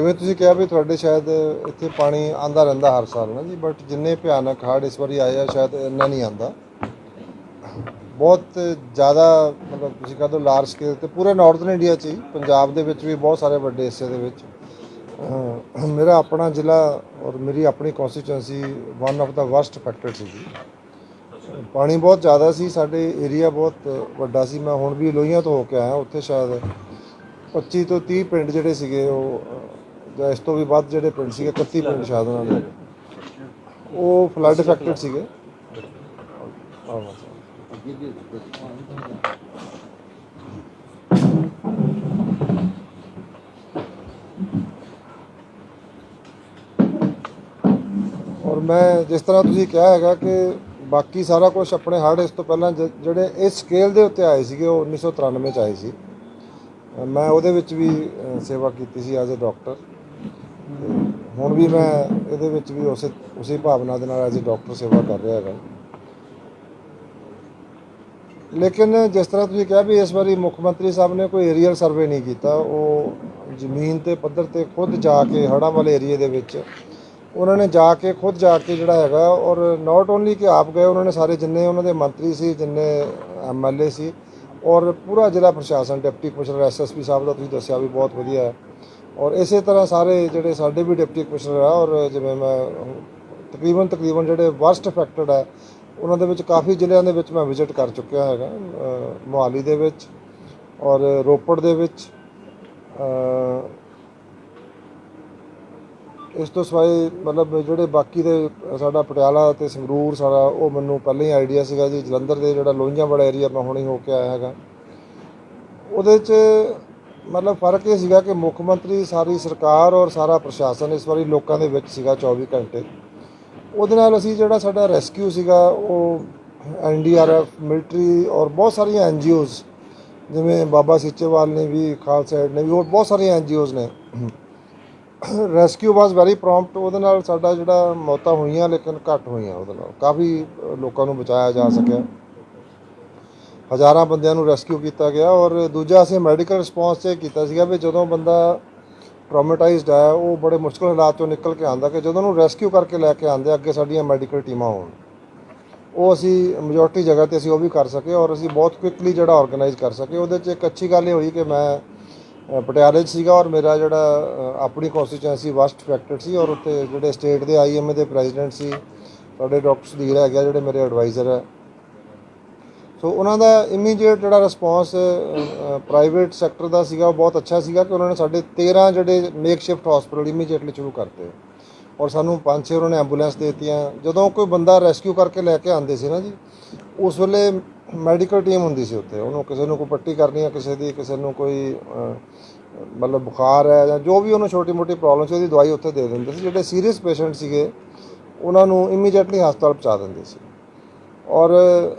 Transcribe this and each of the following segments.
ਜਿਵੇਂ ਤੁਸੀਂ ਕਿਹਾ ਵੀ ਤੁਹਾਡੇ ਸ਼ਾਇਦ ਇੱਥੇ ਪਾਣੀ ਆਉਂਦਾ ਰਹਿੰਦਾ ਹਰ ਸਾਲ ਨਾ ਜੀ, ਬਟ ਜਿੰਨੇ ਭਿਆਨਕ ਹੜ੍ਹ ਇਸ ਵਾਰੀ ਆਏ ਆ ਸ਼ਾਇਦ ਇੰਨਾ ਨਹੀਂ ਆਉਂਦਾ। ਬਹੁਤ ਜ਼ਿਆਦਾ ਮਤਲਬ ਤੁਸੀਂ ਕਹ ਦਿਓ ਲਾਰਜ ਸਕੇਲ 'ਤੇ ਪੂਰੇ ਨਾਰਥਰਨ ਇੰਡੀਆ 'ਚ ਹੀ, ਪੰਜਾਬ ਦੇ ਵਿੱਚ ਵੀ ਬਹੁਤ ਸਾਰੇ ਵੱਡੇ ਹਿੱਸੇ ਦੇ ਵਿੱਚ ਮੇਰਾ ਆਪਣਾ ਜ਼ਿਲ੍ਹਾ ਔਰ ਮੇਰੀ ਆਪਣੀ constituency one of the worst affected ਸੀ ਜੀ। ਪਾਣੀ ਬਹੁਤ ਜ਼ਿਆਦਾ ਸੀ, ਸਾਡੇ ਏਰੀਆ ਬਹੁਤ ਵੱਡਾ ਸੀ। ਮੈਂ ਹੁਣ ਵੀ ਲੋਹੀਆਂ ਤੋਂ ਹੋ ਕੇ ਆਇਆ, ਉੱਥੇ ਸ਼ਾਇਦ 25 ਤੋਂ 30 ਪਿੰਡ ਜਿਹੜੇ ਸੀਗੇ ਉਹ ਜਾਂ ਇਸ ਤੋਂ ਵੀ ਵੱਧ ਜਿਹੜੇ ਪਿੰਡ ਸੀਗੇ, 31 ਪਿੰਡ ਸ਼ਾਇਦ ਉਹਨਾਂ ਦੇ, ਉਹ ਫਲੱਡ ਅਫੈਕਟਡ ਸੀਗੇ। ਔਰ ਮੈਂ ਜਿਸ ਤਰ੍ਹਾਂ ਤੁਸੀਂ ਕਿਹਾ ਹੈਗਾ ਕਿ ਬਾਕੀ ਸਾਰਾ ਕੁਝ ਆਪਣੇ ਹੜ੍ਹ ਇਸ ਤੋਂ ਪਹਿਲਾਂ ਜਿਹੜੇ ਇਸ ਸਕੇਲ ਦੇ ਉੱਤੇ ਆਏ ਸੀਗੇ ਉਹ 1993 'ਚ ਆਏ ਸੀ। ਮੈਂ ਉਹਦੇ ਵਿੱਚ ਵੀ ਸੇਵਾ ਕੀਤੀ ਸੀ ਐਜ਼ ਏ ਡਾਕਟਰ। ਹੁਣ ਵੀ ਮੈਂ ਇਹਦੇ ਵਿੱਚ ਵੀ ਉਸੇ ਭਾਵਨਾ ਦੇ ਨਾਲ ਐਜ਼ ਏ ਡਾਕਟਰ ਸੇਵਾ ਕਰ ਰਿਹਾ ਹੈਗਾ। ਲੇਕਿਨ ਜਿਸ ਤਰ੍ਹਾਂ ਤੁਸੀਂ ਕਿਹਾ ਵੀ ਇਸ ਵਾਰੀ ਮੁੱਖ ਮੰਤਰੀ ਸਾਹਿਬ ਨੇ ਕੋਈ ਏਰੀਅਲ ਸਰਵੇ ਨਹੀਂ ਕੀਤਾ। ਉਹ ਜ਼ਮੀਨ 'ਤੇ ਪੱਧਰ 'ਤੇ ਖੁਦ ਜਾ ਕੇ ਹੜ੍ਹਾਂ ਵਾਲੇ ਏਰੀਏ ਦੇ ਵਿੱਚ ਉਹਨਾਂ ਨੇ ਖੁਦ ਜਾ ਕੇ ਜਿਹੜਾ ਹੈਗਾ, ਔਰ ਨਾਟ ਓਨਲੀ ਕਿ ਆਪ ਗਏ, ਉਹਨਾਂ ਨੇ ਸਾਰੇ ਜਿੰਨੇ ਉਹਨਾਂ ਦੇ ਮੰਤਰੀ ਸੀ, ਜਿੰਨੇ MLA ਸੀ, ਔਰ ਪੂਰਾ ਜ਼ਿਲ੍ਹਾ ਪ੍ਰਸ਼ਾਸਨ, ਡਿਪਟੀ ਕਮਿਸ਼ਨਰ SSP ਸਾਹਿਬ ਦਾ ਤੁਸੀਂ ਦੱਸਿਆ ਵੀ ਬਹੁਤ ਵਧੀਆ ਹੈ। ਔਰ ਇਸੇ ਤਰ੍ਹਾਂ ਸਾਰੇ ਜਿਹੜੇ ਸਾਡੇ ਵੀ ਡਿਪਟੀ ਕਮਿਸ਼ਨਰ ਆ, ਔਰ ਜਿਵੇਂ ਮੈਂ ਤਕਰੀਬਨ ਜਿਹੜੇ ਵਰਸਟ ਅਫੈਕਟਡ ਹੈ ਉਹਨਾਂ ਦੇ ਵਿੱਚ ਕਾਫੀ ਜ਼ਿਲ੍ਹਿਆਂ ਦੇ ਵਿੱਚ ਮੈਂ ਵਿਜ਼ਿਟ ਕਰ ਚੁੱਕਿਆ ਹੈਗਾ। ਮੋਹਾਲੀ ਦੇ ਵਿੱਚ ਔਰ ਰੋਪੜ ਦੇ ਵਿੱਚ। ਇਸ ਤੋਂ ਸਿਵਾਏ ਮਤਲਬ ਜਿਹੜੇ ਬਾਕੀ ਦੇ ਸਾਡਾ ਪਟਿਆਲਾ ਅਤੇ ਸੰਗਰੂਰ ਸਾਰਾ, ਉਹ ਮੈਨੂੰ ਪਹਿਲਾਂ ਹੀ ਆਈਡੀਆ ਸੀਗਾ ਜੀ। ਜਲੰਧਰ ਦੇ ਜਿਹੜਾ ਲੋਹੀਆਂ ਵਾਲਾ ਏਰੀਆ ਮੈਂ ਹੁਣੇ ਹੋ ਕੇ ਆਇਆ ਹੈਗਾ, ਉਹਦੇ 'ਚ ਮਤਲਬ ਫਰਕ ਇਹ ਸੀਗਾ ਕਿ ਮੁੱਖ ਮੰਤਰੀ, ਸਾਰੀ ਸਰਕਾਰ ਔਰ ਸਾਰਾ ਪ੍ਰਸ਼ਾਸਨ ਇਸ ਵਾਰੀ ਲੋਕਾਂ ਦੇ ਵਿੱਚ ਸੀਗਾ 24 ਘੰਟੇ। ਉਹਦੇ ਨਾਲ ਅਸੀਂ ਜਿਹੜਾ ਸਾਡਾ ਰੈਸਕਿਊ ਸੀਗਾ ਉਹ NDRF, ਮਿਲਟਰੀ ਔਰ ਬਹੁਤ ਸਾਰੀਆਂ NGOs ਜਿਵੇਂ ਬਾਬਾ ਸੀਚੇਵਾਲ ਨੇ ਵੀ, ਖਾਲਸਾ ਏਡ ਨੇ ਵੀ, ਹੋਰ ਬਹੁਤ ਸਾਰੀਆਂ NGOs ਨੇ। ਰੈਸਕਿਊ ਵਾਜ਼ ਵੈਰੀ ਪ੍ਰੋਮਪਟ। ਉਹਦੇ ਨਾਲ ਸਾਡਾ ਜਿਹੜਾ ਮੌਤਾਂ ਹੋਈਆਂ ਲੇਕਿਨ ਘੱਟ ਹੋਈਆਂ, ਉਹਦੇ ਨਾਲ ਕਾਫੀ ਲੋਕਾਂ ਨੂੰ ਬਚਾਇਆ ਜਾ ਸਕਿਆ। ਹਜ਼ਾਰਾਂ ਬੰਦਿਆਂ ਨੂੰ ਰੈਸਕਿਊ ਕੀਤਾ ਗਿਆ। ਔਰ ਦੂਜਾ ਅਸੀਂ ਮੈਡੀਕਲ ਰਿਸਪੌਂਸ 'ਤੇ ਕੀਤਾ ਸੀਗਾ ਵੀ ਜਦੋਂ ਬੰਦਾ ਟਰੋਮੇਟਾਈਜ਼ਡ ਹੈ, ਉਹ ਬੜੇ ਮੁਸ਼ਕਿਲ ਹਾਲਾਤ 'ਚੋਂ ਨਿਕਲ ਕੇ ਆਉਂਦਾ, ਕਿ ਜਦੋਂ ਉਹਨੂੰ ਰੈਸਕਿਊ ਕਰਕੇ ਲੈ ਕੇ ਆਉਂਦੇ ਅੱਗੇ ਸਾਡੀਆਂ ਮੈਡੀਕਲ ਟੀਮਾਂ ਹੋਣ, ਉਹ ਅਸੀਂ ਮੈਜੋਰਟੀ ਜਗ੍ਹਾ 'ਤੇ ਅਸੀਂ ਉਹ ਵੀ ਕਰ ਸਕੇ ਔਰ ਅਸੀਂ ਬਹੁਤ ਕੁਇਕਲੀ ਜਿਹੜਾ ਔਰਗੇਨਾਈਜ਼ ਕਰ ਸਕੇ। ਉਹਦੇ 'ਚ ਇੱਕ ਅੱਛੀ ਗੱਲ ਇਹ ਹੋਈ ਕਿ ਮੈਂ ਪਟਿਆਲੇ 'ਚ ਸੀਗਾ ਔਰ ਮੇਰਾ ਜਿਹੜਾ ਆਪਣੀ ਕੌਂਸਟੀਚੁਐਂਸੀ ਵਰਸਟ ਅਫੈਕਟਡ ਸੀ, ਔਰ ਉੱਥੇ ਜਿਹੜੇ ਸਟੇਟ ਦੇ IMA ਦੇ ਪ੍ਰੈਜ਼ੀਡੈਂਟ ਸੀ, ਸਾਡੇ ਡਾਕਟਰ ਸੁਧੀਰ ਹੈਗੇ ਜਿਹੜੇ ਮੇਰੇ ਐਡਵਾਈਜ਼ਰ ਹੈ, ਸੋ ਉਹਨਾਂ ਦਾ ਇਮੀਡੀਏਟ ਜਿਹੜਾ ਰਿਸਪੌਂਸ ਪ੍ਰਾਈਵੇਟ ਸੈਕਟਰ ਦਾ ਸੀਗਾ ਉਹ ਬਹੁਤ ਅੱਛਾ ਸੀਗਾ ਕਿ ਉਹਨਾਂ ਨੇ ਸਾਡੇ 13 ਜਿਹੜੇ ਮੇਕ ਸ਼ਿਫਟ ਹਸਪੀਟਲ ਇਮੀਡੀਏਟਲੀ ਸ਼ੁਰੂ ਕਰਤੇ ਔਰ ਸਾਨੂੰ 5-6 ਉਹਨਾਂ ਨੇ ਐਂਬੂਲੈਂਸ ਦੇ ਦਿੱਤੀਆਂ। ਜਦੋਂ ਕੋਈ ਬੰਦਾ ਰੈਸਕਿਊ ਕਰਕੇ ਲੈ ਕੇ ਆਉਂਦੇ ਸੀ ਨਾ ਜੀ, ਉਸ ਵੇਲੇ ਮੈਡੀਕਲ ਟੀਮ ਹੁੰਦੀ ਸੀ ਉੱਥੇ। ਉਹਨੂੰ ਕਿਸੇ ਨੂੰ ਕੋਈ ਪੱਟੀ ਕਰਨੀ ਹੈ, ਕਿਸੇ ਨੂੰ ਕੋਈ ਮਤਲਬ ਬੁਖਾਰ ਹੈ ਜਾਂ ਜੋ ਵੀ ਉਹਨੂੰ ਛੋਟੀ ਮੋਟੀ ਪ੍ਰੋਬਲਮ ਸੀ, ਉਹਦੀ ਦਵਾਈ ਉੱਥੇ ਦੇ ਦਿੰਦੇ ਸੀ। ਜਿਹੜੇ ਸੀਰੀਅਸ ਪੇਸ਼ੈਂਟ ਸੀਗੇ ਉਹਨਾਂ ਨੂੰ ਇਮੀਡੀਏਟਲੀ ਹਸਪਤਾਲ ਪਹੁੰਚਾ ਦਿੰਦੇ ਸੀ। ਔਰ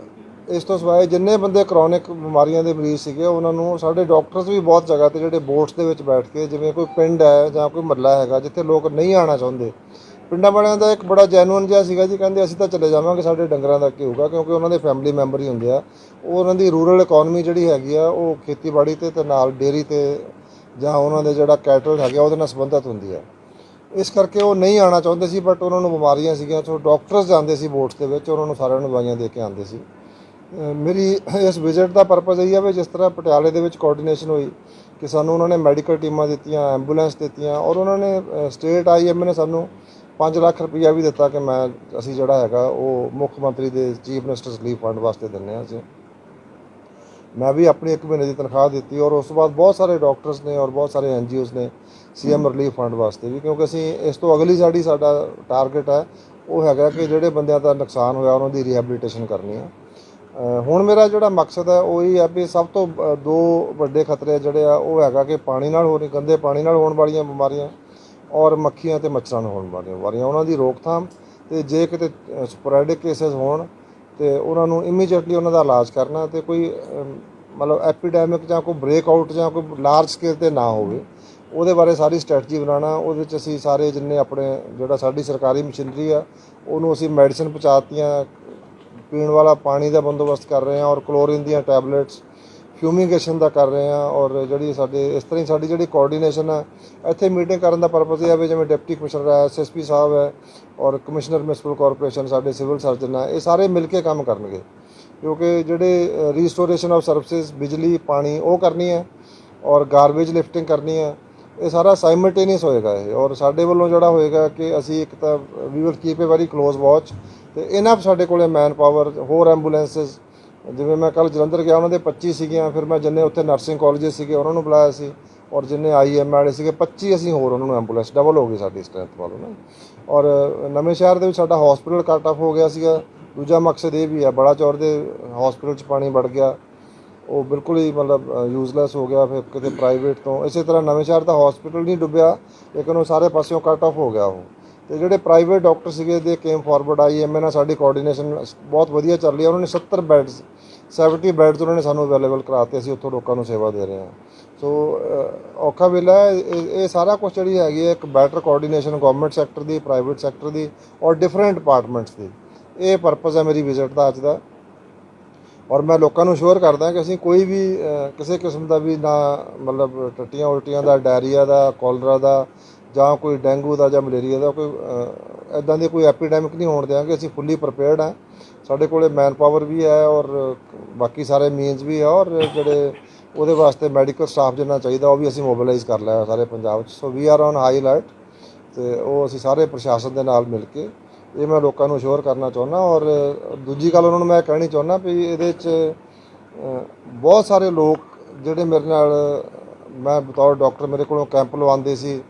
ਇਸ ਤੋਂ ਸਿਵਾਏ ਜਿੰਨੇ ਬੰਦੇ ਕਰੋਨਿਕ ਬਿਮਾਰੀਆਂ ਦੇ ਮਰੀਜ਼ ਸੀਗੇ ਉਹਨਾਂ ਨੂੰ ਸਾਡੇ ਡਾਕਟਰਸ ਵੀ ਬਹੁਤ ਜਗ੍ਹਾ 'ਤੇ ਜਿਹੜੇ ਬੋਟਸ ਦੇ ਵਿੱਚ ਬੈਠ ਕੇ, ਜਿਵੇਂ ਕੋਈ ਪਿੰਡ ਹੈ ਜਾਂ ਕੋਈ ਮਹੱਲਾ ਹੈਗਾ ਜਿੱਥੇ ਲੋਕ ਨਹੀਂ ਆਉਣਾ ਚਾਹੁੰਦੇ, ਪਿੰਡਾਂ ਵਾਲਿਆਂ ਦਾ ਇੱਕ ਬੜਾ ਜੈਨੂਅਨ ਜਿਹਾ ਸੀਗਾ ਜੀ। ਕਹਿੰਦੇ ਅਸੀਂ ਤਾਂ ਚਲੇ ਜਾਵਾਂਗੇ, ਸਾਡੇ ਡੰਗਰਾਂ ਦਾ ਕੀ ਹੋਊਗਾ, ਕਿਉਂਕਿ ਉਹਨਾਂ ਦੇ ਫੈਮਿਲੀ ਮੈਂਬਰ ਹੀ ਹੁੰਦੇ ਆ। ਉਹ ਉਹਨਾਂ ਦੀ ਰੂਰਲ ਇਕੋਨਮੀ ਜਿਹੜੀ ਹੈਗੀ ਆ ਉਹ ਖੇਤੀਬਾੜੀ 'ਤੇ ਨਾਲ ਡੇਅਰੀ 'ਤੇ ਜਾਂ ਉਹਨਾਂ ਦੇ ਜਿਹੜਾ ਕੈਟਲ ਹੈਗਾ ਉਹਦੇ ਨਾਲ ਸੰਬੰਧਿਤ ਹੁੰਦੀ ਹੈ। ਇਸ ਕਰਕੇ ਉਹ ਨਹੀਂ ਆਉਣਾ ਚਾਹੁੰਦੇ ਸੀ, ਬਟ ਉਹਨਾਂ ਨੂੰ ਬਿਮਾਰੀਆਂ ਸੀਗੀਆਂ। ਸੋ ਡਾਕਟਰਸ ਜਾਂਦੇ ਸੀ ਬੋਟਸ ਦੇ ਵਿੱਚ, ਉਹਨਾਂ ਨੂੰ ਸਾਰਿਆਂ ਨੂੰ ਦਵਾਈਆਂ ਦੇ ਕੇ ਆਉਂਦੇ ਸੀ। ਮੇਰੀ ਇਸ ਵਿਜ਼ਿਟ ਦਾ ਪਰਪਸ ਇਹ ਹੈ ਵੀ ਜਿਸ ਤਰ੍ਹਾਂ ਪਟਿਆਲੇ ਦੇ ਵਿੱਚ ਕੋਆਰਡੀਨੇਸ਼ਨ ਹੋਈ ਕਿ ਸਾਨੂੰ ਉਹਨਾਂ ਨੇ ਮੈਡੀਕਲ ਟੀਮਾਂ ਦਿੱਤੀਆਂ, ਐਂਬੂਲੈਂਸ ਦਿੱਤੀਆਂ, ਔਰ ਉਹਨਾਂ ਨੇ ਸਟੇਟ IMA ਨੇ ਸਾਨੂੰ 5 ਲੱਖ ਰੁਪਈਆ ਵੀ ਦਿੱਤਾ ਕਿ ਅਸੀਂ ਜਿਹੜਾ ਹੈਗਾ ਉਹ ਮੁੱਖ ਮੰਤਰੀ ਦੇ ਚੀਫ ਮਿਨਿਸਟਰਸ ਰਿਲੀਫ ਫੰਡ ਵਾਸਤੇ ਦਿੰਦੇ ਹਾਂ। ਅਸੀਂ ਮੈਂ ਵੀ ਆਪਣੀ 1 ਮਹੀਨੇ ਦੀ ਤਨਖਾਹ ਦਿੱਤੀ ਔਰ ਉਸ ਤੋਂ ਬਾਅਦ ਬਹੁਤ ਸਾਰੇ ਡਾਕਟਰਸ ਨੇ ਔਰ ਬਹੁਤ ਸਾਰੇ NGOs ਨੇ CM ਰਿਲੀਫ ਫੰਡ ਵਾਸਤੇ ਵੀ, ਕਿਉਂਕਿ ਅਸੀਂ ਇਸ ਤੋਂ ਅਗਲੀ ਸਾਡਾ ਟਾਰਗੇਟ ਹੈ ਉਹ ਹੈਗਾ ਕਿ ਜਿਹੜੇ ਬੰਦਿਆਂ ਦਾ ਨੁਕਸਾਨ ਹੋਇਆ ਉਹਨਾਂ ਦੀ ਰੀਹੈਬਿਲਿਟੇਸ਼ਨ ਕਰਨੀ ਹੈ। ਹੁਣ ਮੇਰਾ ਜਿਹੜਾ ਮਕਸਦ ਹੈ ਉਹ ਇਹ ਹੈ ਵੀ ਸਭ ਤੋਂ 2 ਵੱਡੇ ਖਤਰੇ ਜਿਹੜੇ ਆ ਉਹ ਹੈਗਾ ਕਿ ਗੰਦੇ ਪਾਣੀ ਨਾਲ ਹੋਣ ਵਾਲੀਆਂ ਬਿਮਾਰੀਆਂ ਔਰ ਮੱਖੀਆਂ ਅਤੇ ਮੱਛਰਾਂ ਨਾਲ ਹੋਣ ਵਾਲੀਆਂ ਬਿਮਾਰੀਆਂ, ਉਹਨਾਂ ਦੀ ਰੋਕਥਾਮ। ਅਤੇ ਜੇ ਕਿਤੇ ਸਪੋਰੈਡਿਕ ਕੇਸਿਸ ਹੋਣ ਅਤੇ ਉਹਨਾਂ ਨੂੰ ਇਮੀਡੀਏਟਲੀ ਉਹਨਾਂ ਦਾ ਇਲਾਜ ਕਰਨਾ, ਅਤੇ ਕੋਈ ਮਤਲਬ ਐਪੀਡੈਮਿਕ ਜਾਂ ਕੋਈ ਬ੍ਰੇਕਆਊਟ ਜਾਂ ਕੋਈ ਲਾਰਜ ਸਕੇਲ 'ਤੇ ਨਾ ਹੋਵੇ, ਉਹਦੇ ਬਾਰੇ ਸਾਰੀ ਸਟ੍ਰੈਟਜੀ ਬਣਾਉਣਾ। ਉਹਦੇ 'ਚ ਅਸੀਂ ਸਾਰੇ ਜਿੰਨੇ ਆਪਣੇ ਜਿਹੜਾ ਸਾਡੀ ਸਰਕਾਰੀ ਮਸ਼ੀਨਰੀ ਆ ਉਹਨੂੰ ਅਸੀਂ ਮੈਡੀਸਨ ਪਹੁੰਚਾਤੀਆਂ, ਪੀਣ ਵਾਲਾ ਪਾਣੀ ਦਾ ਬੰਦੋਬਸਤ ਕਰ ਰਹੇ ਹਾਂ ਔਰ ਕਲੋਰੀਨ ਦੀਆਂ ਟੈਬਲੇਟਸ, ਫਿਊਮੀਗੇਸ਼ਨ ਦਾ ਕਰ ਰਹੇ ਹਾਂ। ਔਰ ਜਿਹੜੀ ਸਾਡੇ ਇਸ ਤਰ੍ਹਾਂ ਹੀ ਸਾਡੀ ਜਿਹੜੀ ਕੋਆਰਡੀਨੇਸ਼ਨ ਹੈ ਇੱਥੇ ਮੀਟਿੰਗ ਕਰਨ ਦਾ ਪਰਪਸ ਇਹ ਹੈ ਵੀ ਜਿਵੇਂ ਡਿਪਟੀ ਕਮਿਸ਼ਨਰ ਹੈ, SSP ਸਾਹਿਬ ਹੈ ਔਰ ਕਮਿਸ਼ਨਰ ਮਿਊਨਿਸਪਲ ਕਾਰਪੋਰੇਸ਼ਨ, ਸਾਡੇ ਸਿਵਲ ਸਰਜਨ ਹੈ, ਇਹ ਸਾਰੇ ਮਿਲ ਕੇ ਕੰਮ ਕਰਨਗੇ ਕਿਉਂਕਿ ਜਿਹੜੇ ਰੀਸਟੋਰੇਸ਼ਨ ਆਫ ਸਰਵਿਸਿਜ਼, ਬਿਜਲੀ, ਪਾਣੀ ਉਹ ਕਰਨੀ ਹੈ ਔਰ ਗਾਰਬੇਜ ਲਿਫਟਿੰਗ ਕਰਨੀ ਹੈ। ਇਹ ਸਾਰਾ ਸਾਈਮਲਟੇਨੀਅਸ ਹੋਏਗਾ ਇਹ। ਔਰ ਸਾਡੇ ਵੱਲੋਂ ਜਿਹੜਾ ਹੋਏਗਾ ਕਿ ਅਸੀਂ ਇੱਕ ਤਾਂ we will keep a very close watch ਅਤੇ ਇਨਫ ਸਾਡੇ ਕੋਲ ਮੈਨ ਪਾਵਰ, ਹੋਰ ਐਂਬੂਲੈਂਸਿਸ। ਜਿਵੇਂ ਮੈਂ ਕੱਲ੍ਹ ਜਲੰਧਰ ਗਿਆ, ਉਹਨਾਂ ਦੇ 25 ਸੀਗੀਆਂ, ਫਿਰ ਮੈਂ ਜਿੰਨੇ ਉੱਥੇ ਨਰਸਿੰਗ ਕਾਲਜਿਸ ਸੀਗੇ ਉਹਨਾਂ ਨੂੰ ਬੁਲਾਇਆ ਸੀ ਔਰ ਜਿੰਨੇ IM ਵਾਲੇ ਸੀਗੇ 25 ਅਸੀਂ ਹੋਰ ਉਹਨਾਂ ਨੂੰ ਐਂਬੂਲੈਂਸ ਡਬਲ ਹੋ ਗਈ ਸਾਡੀ ਸਟਰੈਂਥ ਵੱਲੋਂ ਨਾ। ਔਰ ਨਵੇਂ ਸ਼ਹਿਰ ਦੇ ਵਿੱਚ ਸਾਡਾ ਹੌਸਪੀਟਲ ਕੱਟ ਆਫ ਹੋ ਗਿਆ ਸੀਗਾ। ਦੂਜਾ ਮਕਸਦ ਇਹ ਵੀ ਹੈ, ਬੜਾ ਚੌਰ ਦੇ ਹੌਸਪੀਟਲ 'ਚ ਪਾਣੀ ਵੜ ਗਿਆ, ਉਹ ਬਿਲਕੁਲ ਹੀ ਮਤਲਬ ਯੂਜ਼ਲੈਸ ਹੋ ਗਿਆ। ਫਿਰ ਕਿਤੇ ਪ੍ਰਾਈਵੇਟ ਤੋਂ, ਇਸੇ ਤਰ੍ਹਾਂ ਨਵੇਂ ਸ਼ਹਿਰ ਦਾ ਹੌਸਪੀਟਲ ਨਹੀਂ ਡੁੱਬਿਆ ਲੇਕਿਨ ਉਹ ਸਾਰੇ ਪਾਸਿਓਂ ਕੱਟ ਆਫ ਹੋ ਗਿਆ ਉਹ। ਅਤੇ ਜਿਹੜੇ ਪ੍ਰਾਈਵੇਟ ਡਾਕਟਰ ਸੀਗੇ ਦੇ ਕੇਮ ਫਾਰਵਰਡ, IM ਨਾਲ ਸਾਡੀ ਕੋਆਰਡੀਨੇਸ਼ਨ ਬਹੁਤ ਵਧੀਆ ਚੱਲ ਰਹੀ ਹੈ। ਉਹਨਾਂ ਨੇ 70 ਬੈੱਡਸ 70 ਬੈੱਡਸ ਉਹਨਾਂ ਨੇ ਸਾਨੂੰ ਅਵੇਲੇਬਲ ਕਰਾਤੇ, ਅਸੀਂ ਉੱਥੋਂ ਲੋਕਾਂ ਨੂੰ ਸੇਵਾ ਦੇ ਰਹੇ ਹਾਂ। ਸੋ ਔਖਾ ਵੇਲਾ ਹੈ ਇਹ ਸਾਰਾ ਕੁਛ ਜਿਹੜੀ ਹੈਗੀ ਹੈ ਇੱਕ ਬੈਟਰ ਕੋਆਰਡੀਨੇਸ਼ਨ ਗਵਰਨਮੈਂਟ ਸੈਕਟਰ ਦੀ, ਪ੍ਰਾਈਵੇਟ ਸੈਕਟਰ ਦੀ ਔਰ ਡਿਫਰੈਂਟ ਡਿਪਾਰਟਮੈਂਟਸ ਦੀ। ਇਹ ਪਰਪਸ ਹੈ ਮੇਰੀ ਵਿਜ਼ਿਟ ਦਾ ਅੱਜ ਦਾ। ਔਰ ਮੈਂ ਲੋਕਾਂ ਨੂੰ ਸ਼ੋਰ ਕਰਦਾ ਕਿ ਅਸੀਂ ਕੋਈ ਵੀ ਕਿਸੇ ਕਿਸਮ ਦਾ ਵੀ ਨਾ ਮਤਲਬ ਟੱਟੀਆਂ ਉਲਟੀਆਂ ਦਾ, ਡਾਇਰੀਆ ਦਾ, ਕੋਲਰਾ ਦਾ ਜਾਂ ਕੋਈ ਡੇਂਗੂ ਦਾ ਜਾਂ ਮਲੇਰੀਆ ਦਾ ਕੋਈ ਇੱਦਾਂ ਦੀ ਕੋਈ ਐਪੀਡੈਮਿਕ ਨਹੀਂ ਹੋਣ ਦਿਆਂਗੇ। ਅਸੀਂ ਫੁੱਲੀ ਪ੍ਰੀਪੇਅਰਡ ਹਾਂ, ਸਾਡੇ ਕੋਲ ਮੈਨ ਪਾਵਰ ਵੀ ਹੈ ਔਰ ਬਾਕੀ ਸਾਰੇ ਮੀਨਸ ਵੀ ਹੈ ਔਰ ਜਿਹੜੇ ਉਹਦੇ ਵਾਸਤੇ ਮੈਡੀਕਲ ਸਟਾਫ ਜਿੰਨਾ ਚਾਹੀਦਾ ਉਹ ਵੀ ਅਸੀਂ ਮੋਬਿਲਾਈਜ਼ ਕਰ ਲਿਆ ਸਾਰੇ ਪੰਜਾਬ 'ਚ। So we are on high alert ਅਤੇ ਉਹ ਅਸੀਂ ਸਾਰੇ ਪ੍ਰਸ਼ਾਸਨ ਦੇ ਨਾਲ ਮਿਲ ਕੇ ਇਹ ਮੈਂ ਲੋਕਾਂ ਨੂੰ ਅਸ਼ੋਰ ਕਰਨਾ ਚਾਹੁੰਦਾ। ਔਰ ਦੂਜੀ ਗੱਲ ਉਹਨਾਂ ਨੂੰ ਮੈਂ ਕਹਿਣੀ ਚਾਹੁੰਦਾ ਵੀ ਇਹਦੇ 'ਚ ਬਹੁਤ ਸਾਰੇ ਲੋਕ ਜਿਹੜੇ ਮੇਰੇ ਨਾਲ, ਮੈਂ ਬਤੌਰ ਡਾਕਟਰ ਮੇਰੇ ਕੋਲੋਂ ਕੈਂਪ ਲਵਾਉਂਦੇ ਸੀ,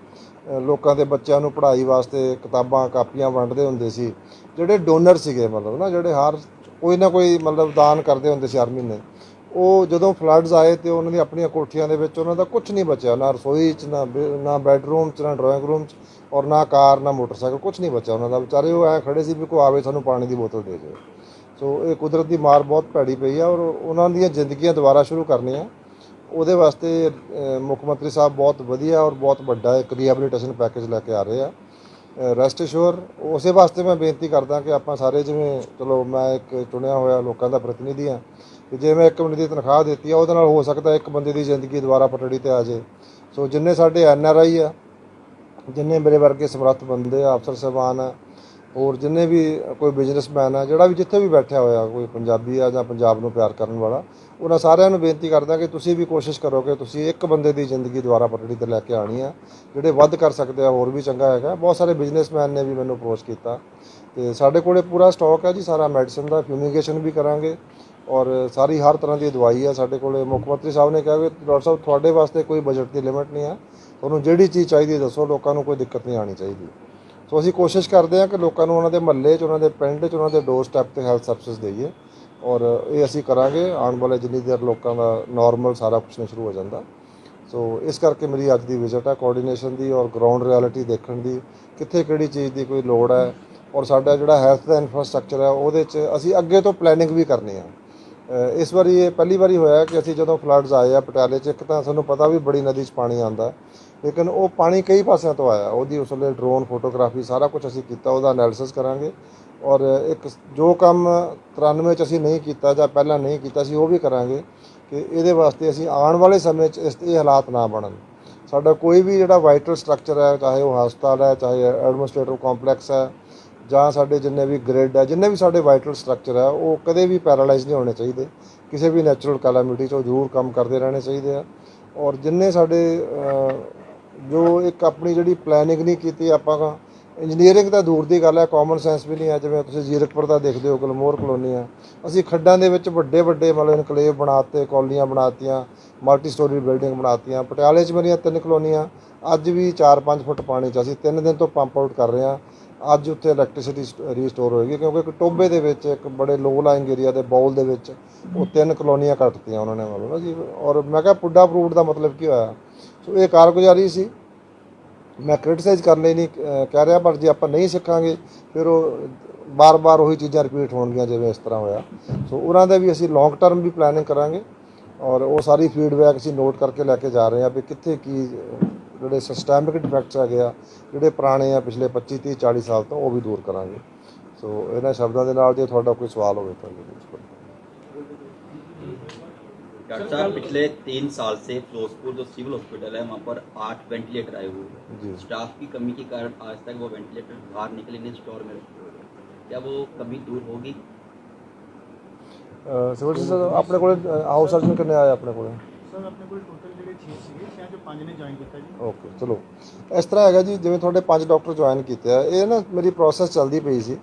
ਲੋਕਾਂ ਦੇ ਬੱਚਿਆਂ ਨੂੰ ਪੜ੍ਹਾਈ ਵਾਸਤੇ ਕਿਤਾਬਾਂ ਕਾਪੀਆਂ ਵੰਡਦੇ ਹੁੰਦੇ ਸੀ, ਜਿਹੜੇ ਡੋਨਰ ਸੀਗੇ ਮਤਲਬ ਨਾ, ਜਿਹੜੇ ਹਰ ਕੋਈ ਨਾ ਕੋਈ ਮਤਲਬ ਦਾਨ ਕਰਦੇ ਹੁੰਦੇ ਸੀ ਹਰ ਮਹੀਨੇ। ਉਹ ਜਦੋਂ ਫਲੱਡਸ ਆਏ ਅਤੇ ਉਹਨਾਂ ਦੀ ਆਪਣੀਆਂ ਕੋਠੀਆਂ ਦੇ ਵਿੱਚ ਉਹਨਾਂ ਦਾ ਕੁਛ ਨਹੀਂ ਬਚਿਆ, ਨਾ ਰਸੋਈ 'ਚ, ਨਾ ਬੈਡਰੂਮ 'ਚ, ਨਾ ਡਰਾਇੰਗ ਰੂਮ 'ਚ ਔਰ ਨਾ ਕਾਰ, ਨਾ ਮੋਟਰਸਾਈਕਲ, ਕੁਛ ਨਹੀਂ ਬਚਿਆ ਉਹਨਾਂ ਦਾ। ਵਿਚਾਰੇ ਉਹ ਐਂ ਖੜੇ ਸੀ ਵੀ ਕੋਈ ਆਵੇ ਸਾਨੂੰ ਪਾਣੀ ਦੀ ਬੋਤਲ ਦੇ ਜਾਵੇ। ਸੋ ਇਹ ਕੁਦਰਤ ਦੀ ਮਾਰ ਬਹੁਤ ਭੈੜੀ ਪਈ ਆ ਔਰ ਉਹਨਾਂ ਦੀਆਂ ਜ਼ਿੰਦਗੀਆਂ ਦੁਬਾਰਾ ਸ਼ੁਰੂ ਕਰਨੀਆਂ, ਉਹਦੇ ਵਾਸਤੇ ਮੁੱਖ ਮੰਤਰੀ ਸਾਹਿਬ ਬਹੁਤ ਵਧੀਆ ਔਰ ਬਹੁਤ ਵੱਡਾ ਇੱਕ ਰੀਹੈਬਿਲਿਟੇਸ਼ਨ ਪੈਕੇਜ ਲੈ ਕੇ ਆ ਰਹੇ ਆ। ਰੈਸਟ ਅਸ਼ੋਰ ਉਸੇ ਵਾਸਤੇ ਮੈਂ ਬੇਨਤੀ ਕਰਦਾ ਕਿ ਆਪਾਂ ਸਾਰੇ, ਜਿਵੇਂ ਚਲੋ ਮੈਂ ਇੱਕ ਚੁਣਿਆ ਹੋਇਆ ਲੋਕਾਂ ਦਾ ਪ੍ਰਤੀਨਿਧੀ ਹਾਂ, ਕਿ ਜੇ ਮੈਂ 1 ਬੰਦੇ ਦੀ ਤਨਖਾਹ ਦਿੱਤੀ ਆ ਉਹਦੇ ਨਾਲ ਹੋ ਸਕਦਾ ਇੱਕ ਬੰਦੇ ਦੀ ਜ਼ਿੰਦਗੀ ਦੁਬਾਰਾ ਪਟੜੀ 'ਤੇ ਆ ਜਾਏ। ਸੋ ਜਿੰਨੇ ਸਾਡੇ NRI ਆ, ਜਿੰਨੇ ਮੇਰੇ ਵਰਗੇ ਸਮਰੱਥ ਬੰਦੇ ਆ, ਅਫਸਰ ਸਾਹਿਬਾਨ ਆ, ਹੋਰ ਜਿੰਨੇ ਵੀ ਕੋਈ ਬਿਜ਼ਨਸਮੈਨ ਆ, ਜਿਹੜਾ ਵੀ ਜਿੱਥੇ ਵੀ ਬੈਠਿਆ ਹੋਇਆ ਕੋਈ ਪੰਜਾਬੀ ਆ ਜਾਂ ਪੰਜਾਬ ਨੂੰ ਪਿਆਰ ਕਰਨ ਵਾਲਾ, ਉਹਨਾਂ ਸਾਰਿਆਂ ਨੂੰ ਬੇਨਤੀ ਕਰਦਾ ਕਿ ਤੁਸੀਂ ਵੀ ਕੋਸ਼ਿਸ਼ ਕਰੋ ਕਿ ਤੁਸੀਂ ਇੱਕ ਬੰਦੇ ਦੀ ਜ਼ਿੰਦਗੀ ਦੁਬਾਰਾ ਪਟੜੀ 'ਤੇ ਲੈ ਕੇ ਆਉਣੀ ਆ। ਜਿਹੜੇ ਵੱਧ ਕਰ ਸਕਦੇ ਆ ਹੋਰ ਵੀ ਚੰਗਾ ਹੈਗਾ। ਬਹੁਤ ਸਾਰੇ ਬਿਜ਼ਨਸਮੈਨ ਨੇ ਵੀ ਮੈਨੂੰ ਅਪਰੋਚ ਕੀਤਾ ਅਤੇ ਸਾਡੇ ਕੋਲ ਪੂਰਾ ਸਟਾਕ ਹੈ ਜੀ ਸਾਰਾ ਮੈਡੀਸਨ ਦਾ। ਫਿਊਮੀਗੇਸ਼ਨ ਵੀ ਕਰਾਂਗੇ ਔਰ ਸਾਰੀ ਹਰ ਤਰ੍ਹਾਂ ਦੀ ਦਵਾਈ ਹੈ ਸਾਡੇ ਕੋਲ। ਮੁੱਖ ਮੰਤਰੀ ਸਾਹਿਬ ਨੇ ਕਿਹਾ ਕਿ ਡਾਕਟਰ ਸਾਹਿਬ ਤੁਹਾਡੇ ਵਾਸਤੇ ਕੋਈ ਬਜਟ ਦੀ ਲਿਮਿਟ ਨਹੀਂ ਹੈ, ਤੁਹਾਨੂੰ ਜਿਹੜੀ ਚੀਜ਼ ਚਾਹੀਦੀ ਦੱਸੋ, ਲੋਕਾਂ ਨੂੰ ਕੋਈ ਦਿੱਕਤ ਨਹੀਂ ਆਉਣੀ ਚਾਹੀਦੀ। ਸੋ ਅਸੀਂ ਕੋਸ਼ਿਸ਼ ਕਰਦੇ ਹਾਂ ਕਿ ਲੋਕਾਂ ਨੂੰ ਉਹਨਾਂ ਦੇ ਮਹੱਲੇ 'ਚ, ਉਹਨਾਂ ਦੇ ਪਿੰਡ 'ਚ, ਉਹਨਾਂ ਦੇ ਡੋਰ ਸਟੈਪ 'ਤੇ ਹੈਲਥ ਸਰਵਿਸਿਜ਼ ਦੇਈਏ ਔਰ ਇਹ ਅਸੀਂ ਕਰਾਂਗੇ ਆਉਣ ਵਾਲੇ ਜਿੰਨੀ ਦੇਰ ਲੋਕਾਂ ਦਾ ਨੋਰਮਲ ਸਾਰਾ ਕੁਛ ਨਹੀਂ ਸ਼ੁਰੂ ਹੋ ਜਾਂਦਾ। ਸੋ ਇਸ ਕਰਕੇ ਮੇਰੀ ਅੱਜ ਦੀ ਵਿਜ਼ਿਟ ਹੈ ਕੋਆਰਡੀਨੇਸ਼ਨ ਦੀ ਔਰ ਗਰਾਊਂਡ ਰਿਐਲਿਟੀ ਦੇਖਣ ਦੀ, ਕਿੱਥੇ ਕਿਹੜੀ ਚੀਜ਼ ਦੀ ਕੋਈ ਲੋੜ ਹੈ ਔਰ ਸਾਡਾ ਜਿਹੜਾ ਹੈਲਥ ਦਾ ਇਨਫਰਾਸਟਰਕਚਰ ਹੈ ਉਹਦੇ 'ਚ ਅਸੀਂ ਅੱਗੇ ਤੋਂ ਪਲੈਨਿੰਗ ਵੀ ਕਰਨੀ ਆ। ਇਸ ਵਾਰੀ ਇਹ ਪਹਿਲੀ ਵਾਰੀ ਹੋਇਆ ਕਿ ਅਸੀਂ ਜਦੋਂ ਫਲੱਡਸ ਆਏ ਆ ਪਟਿਆਲੇ 'ਚ, ਇੱਕ ਤਾਂ ਸਾਨੂੰ ਪਤਾ ਵੀ ਬੜੀ ਨਦੀ 'ਚ ਪਾਣੀ ਆਉਂਦਾ ਲੇਕਿਨ ਉਹ ਪਾਣੀ ਕਈ ਪਾਸਿਆਂ ਤੋਂ ਆਇਆ। ਉਹਦੀ ਉਸ ਵੇਲੇ ਡਰੋਨ ਫੋਟੋਗ੍ਰਾਫੀ ਸਾਰਾ ਕੁਝ ਅਸੀਂ ਕੀਤਾ, ਉਹਦਾ ਐਨਾਲਿਸਿਸ ਕਰਾਂਗੇ ਔਰ ਇੱਕ ਜੋ ਕੰਮ 93 'ਚ ਅਸੀਂ ਨਹੀਂ ਕੀਤਾ ਜਾਂ ਪਹਿਲਾਂ ਨਹੀਂ ਕੀਤਾ ਸੀ ਉਹ ਵੀ ਕਰਾਂਗੇ ਕਿ ਇਹਦੇ ਵਾਸਤੇ ਅਸੀਂ ਆਉਣ ਵਾਲੇ ਸਮੇਂ 'ਚ ਇਹ ਹਾਲਾਤ ਨਾ ਬਣਨ। ਸਾਡਾ ਕੋਈ ਵੀ ਜਿਹੜਾ ਵਾਈਟਲ ਸਟਰਕਚਰ ਹੈ, ਚਾਹੇ ਉਹ ਹਸਪਤਾਲ ਹੈ, ਚਾਹੇ ਐਡਮਿਨਿਸਟ੍ਰੇਟਿਵ ਕੰਪਲੈਕਸ ਹੈ ਜਾਂ ਸਾਡੇ ਜਿੰਨੇ ਵੀ ਗ੍ਰਿਡ ਹੈ, ਜਿੰਨੇ ਵੀ ਸਾਡੇ ਵਾਈਟਲ ਸਟਰਕਚਰ ਹੈ, ਉਹ ਕਦੇ ਵੀ ਪੈਰਾਲਾਈਜ਼ ਨਹੀਂ ਹੋਣੇ ਚਾਹੀਦੇ। ਕਿਸੇ ਵੀ ਨੈਚੁਰਲ ਕੈਲਾਮਿਟੀ 'ਚ ਉਹ ਜ਼ਰੂਰ ਕੰਮ ਕਰਦੇ ਰਹਿਣੇ ਚਾਹੀਦੇ ਆ। ਔਰ ਜਿੰਨੇ ਸਾਡੇ ਜੋ ਇੱਕ ਆਪਣੀ ਜਿਹੜੀ ਪਲੈਨਿੰਗ ਨਹੀਂ ਕੀਤੀ ਆਪਾਂ, ਇੰਜੀਨੀਅਰਿੰਗ ਤਾਂ ਦੂਰ ਦੀ ਗੱਲ ਹੈ, ਕਾਮਨ ਸੈਂਸ ਵੀ ਨਹੀਂ ਹੈ। ਜਿਵੇਂ ਤੁਸੀਂ ਜ਼ੀਰਕਪੁਰ ਦਾ ਦੇਖਦੇ ਹੋ, ਗਲਮੋਹਰ ਕਲੋਨੀ ਆ, ਅਸੀਂ ਖੱਡਾਂ ਦੇ ਵਿੱਚ ਵੱਡੇ ਵੱਡੇ ਮਤਲਬ ਇਨਕਲੇਵ ਬਣਾਤੇ, ਕੌਲੀਆਂ ਬਣਾਤੀਆਂ, ਮਲਟੀ ਸਟੋਰੀ ਬਿਲਡਿੰਗ ਬਣਾਤੀਆਂ। ਪਟਿਆਲੇ 'ਚ ਮੇਰੀਆਂ 3 ਕਲੋਨੀਆਂ ਅੱਜ ਵੀ 4-5 ਫੁੱਟ ਪਾਣੀ 'ਚ, ਅਸੀਂ 3 ਦਿਨ ਤੋਂ ਪੰਪ ਆਊਟ ਕਰ ਰਹੇ ਹਾਂ। ਅੱਜ ਉੱਥੇ ਇਲੈਕਟ੍ਰੀਸਿਟੀ ਰੀਸਟੋਰ ਹੋਏਗੀ ਕਿਉਂਕਿ ਇੱਕ ਟੋਬੇ ਦੇ ਵਿੱਚ, ਇੱਕ ਬੜੇ ਲੋ ਲਾਇੰਗ ਏਰੀਆ ਦੇ ਬੌਲ ਦੇ ਵਿੱਚ ਉਹ 3 ਕਲੋਨੀਆਂ ਕੱਟਤੀਆਂ ਉਹਨਾਂ ਨੇ ਮਤਲਬ ਨਾ ਜੀ। ਔਰ ਮੈਂ ਕਿਹਾ ਪੁੱਡਾ ਅਪਰੂਵਡ ਦਾ ਮਤਲਬ ਕੀ ਹੋਇਆ। ਸੋ ਇਹ ਕਾਰਗੁਜ਼ਾਰੀ ਸੀ, ਮੈਂ ਕ੍ਰਿਟਿਸਾਈਜ਼ ਕਰਨ ਲਈ ਨਹੀਂ ਕਹਿ ਰਿਹਾ, ਪਰ ਜੇ ਆਪਾਂ ਨਹੀਂ ਸਿੱਖਾਂਗੇ ਫਿਰ ਉਹ ਬਾਰ-ਬਾਰ ਉਹੀ ਚੀਜ਼ਾਂ ਰਿਪੀਟ ਹੋਣਗੀਆਂ ਜਿਵੇਂ ਇਸ ਤਰ੍ਹਾਂ ਹੋਇਆ। ਸੋ ਉਹਨਾਂ ਦਾ ਵੀ ਅਸੀਂ ਲੌਂਗ ਟਰਮ ਵੀ ਪਲੈਨਿੰਗ ਕਰਾਂਗੇ ਔਰ ਉਹ ਸਾਰੀ ਫੀਡਬੈਕ ਅਸੀਂ ਨੋਟ ਕਰਕੇ ਲੈ ਕੇ ਜਾ ਰਹੇ ਹਾਂ ਵੀ ਕਿੱਥੇ ਕੀ ਜਿਹੜੇ ਸਿਸਟੈਮਿਕ ਡਿਫੈਕਟਸ ਹੈਗੇ ਆ, ਜਿਹੜੇ ਪੁਰਾਣੇ ਆ ਪਿਛਲੇ 25, 30, 40 ਸਾਲ ਤੋਂ, ਉਹ ਵੀ ਦੂਰ ਕਰਾਂਗੇ। ਸੋ ਇਹਨਾਂ ਸ਼ਬਦਾਂ ਦੇ ਨਾਲ ਜੇ ਤੁਹਾਡਾ ਕੋਈ ਸਵਾਲ ਹੋਵੇ ਤਾਂ डॉक्टर साहब पिछले 3 साल से फिरोजपुर जो सिविल हॉस्पिटल है वहाँ पर 8 वेंटिलेटर आए हुए हैं। स्टाफ की कमी के कारण आज तक वो वेंटिलेटर बाहर निकले नहीं, स्टोर में रखे हुए हैं। क्या वो कमी दूर होगी? ਸਿਵਲ ਸਰ ਆਪਣੇ ਕੋਲ ਹਾਊਸ ਸਰਜਨ ਕਿੰਨੇ ਆਏ ਆਪਣੇ ਕੋਲ? ਸਰ ਆਪਣੇ ਕੋਲ ਟੋਟਲ ਜਿਹੜੇ 6 ਸੀਗੇ, ਸ਼ਾਇਦ ਜੋ 5 ਨੇ ਜੁਆਇਨ ਕੀਤਾ ਜੀ। ਓਕੇ ਚਲੋ ਇਸ ਤਰ੍ਹਾਂ ਹੈਗਾ ਜੀ, ਜਿਵੇਂ ਤੁਹਾਡੇ 5 ਡਾਕਟਰ ਜੁਆਇਨ ਕੀਤੇ ਆ, ਇਹ ਨਾ ਮੇਰੀ ਪ੍ਰੋਸੈਸ ਚੱਲਦੀ ਪਈ ਸੀ।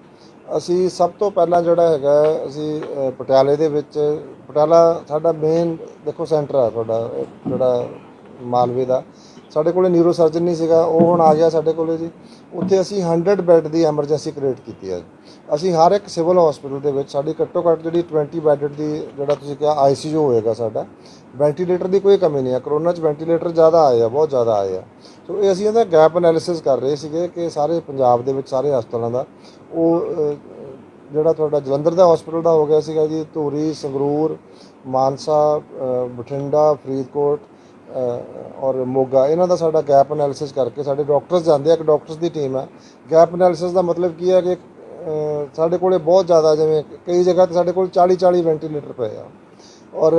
ਅਸੀਂ ਸਭ ਤੋਂ ਪਹਿਲਾਂ ਜਿਹੜਾ ਹੈਗਾ ਅਸੀਂ ਪਟਿਆਲੇ ਦੇ ਵਿੱਚ, ਪਟਿਆਲਾ ਸਾਡਾ ਮੇਨ ਦੇਖੋ ਸੈਂਟਰ ਆ ਤੁਹਾਡਾ ਜਿਹੜਾ ਮਾਲਵੇ ਦਾ। ਸਾਡੇ ਕੋਲ ਨਿਊਰੋ ਸਰਜਨ ਨਹੀਂ ਸੀਗਾ, ਉਹ ਹੁਣ ਆ ਗਿਆ ਸਾਡੇ ਕੋਲ ਜੀ। ਉੱਥੇ ਅਸੀਂ 100 ਬੈੱਡ ਦੀ ਐਮਰਜੈਂਸੀ ਕ੍ਰੀਏਟ ਕੀਤੀ ਹੈ। ਅਸੀਂ ਹਰ ਇੱਕ ਸਿਵਲ ਹਸਪੀਟਲ ਦੇ ਵਿੱਚ ਸਾਡੀ ਘੱਟੋ ਘੱਟ ਜਿਹੜੀ 20 ਬੈੱਡ ਦੀ ਜਿਹੜਾ ਤੁਸੀਂ ਕਿਹਾ ICU ਹੋਏਗਾ ਸਾਡਾ, ਵੈਂਟੀਲੇਟਰ ਦੀ ਕੋਈ ਕਮੀ ਨਹੀਂ ਹੈ। ਕਰੋਨਾ 'ਚ ਵੈਂਟੀਲੇਟਰ ਜ਼ਿਆਦਾ ਆਏ ਆ, ਬਹੁਤ ਜ਼ਿਆਦਾ ਆਏ ਆ। ਸੋ ਇਹ ਅਸੀਂ ਇਹਦਾ ਗੈਪ ਐਨਾਲਿਸਿਸ ਕਰ ਰਹੇ ਸੀਗੇ ਕਿ ਸਾਰੇ ਪੰਜਾਬ ਦੇ ਵਿੱਚ ਸਾਰੇ ਹਸਪਤਾਲਾਂ ਦਾ ਉਹ ਜਿਹੜਾ ਤੁਹਾਡਾ ਜਲੰਧਰ ਦਾ ਹਸਪੀਟਲ ਦਾ ਹੋ ਗਿਆ ਸੀਗਾ ਜੀ, ਧੂਰੀ, ਸੰਗਰੂਰ, ਮਾਨਸਾ, ਬਠਿੰਡਾ, ਫਰੀਦਕੋਟ ਔਰ ਮੋਗਾ, ਇਹਨਾਂ ਦਾ ਸਾਡਾ ਗੈਪ ਐਨਾਲਿਸਿਸ ਕਰਕੇ ਸਾਡੇ ਡਾਕਟਰਸ ਜਾਂਦੇ ਆ। ਇੱਕ ਡਾਕਟਰਸ ਦੀ ਟੀਮ ਹੈ। ਗੈਪ ਐਨਾਲਿਸਿਸ ਦਾ ਮਤਲਬ ਕੀ ਹੈ ਕਿ ਸਾਡੇ ਕੋਲੇ ਬਹੁਤ ਜ਼ਿਆਦਾ, ਜਿਵੇਂ ਕਈ ਜਗ੍ਹਾ 'ਤੇ ਸਾਡੇ ਕੋਲ 40 ਵੈਂਟੀਲੇਟਰ ਪਏ ਆ ਔਰ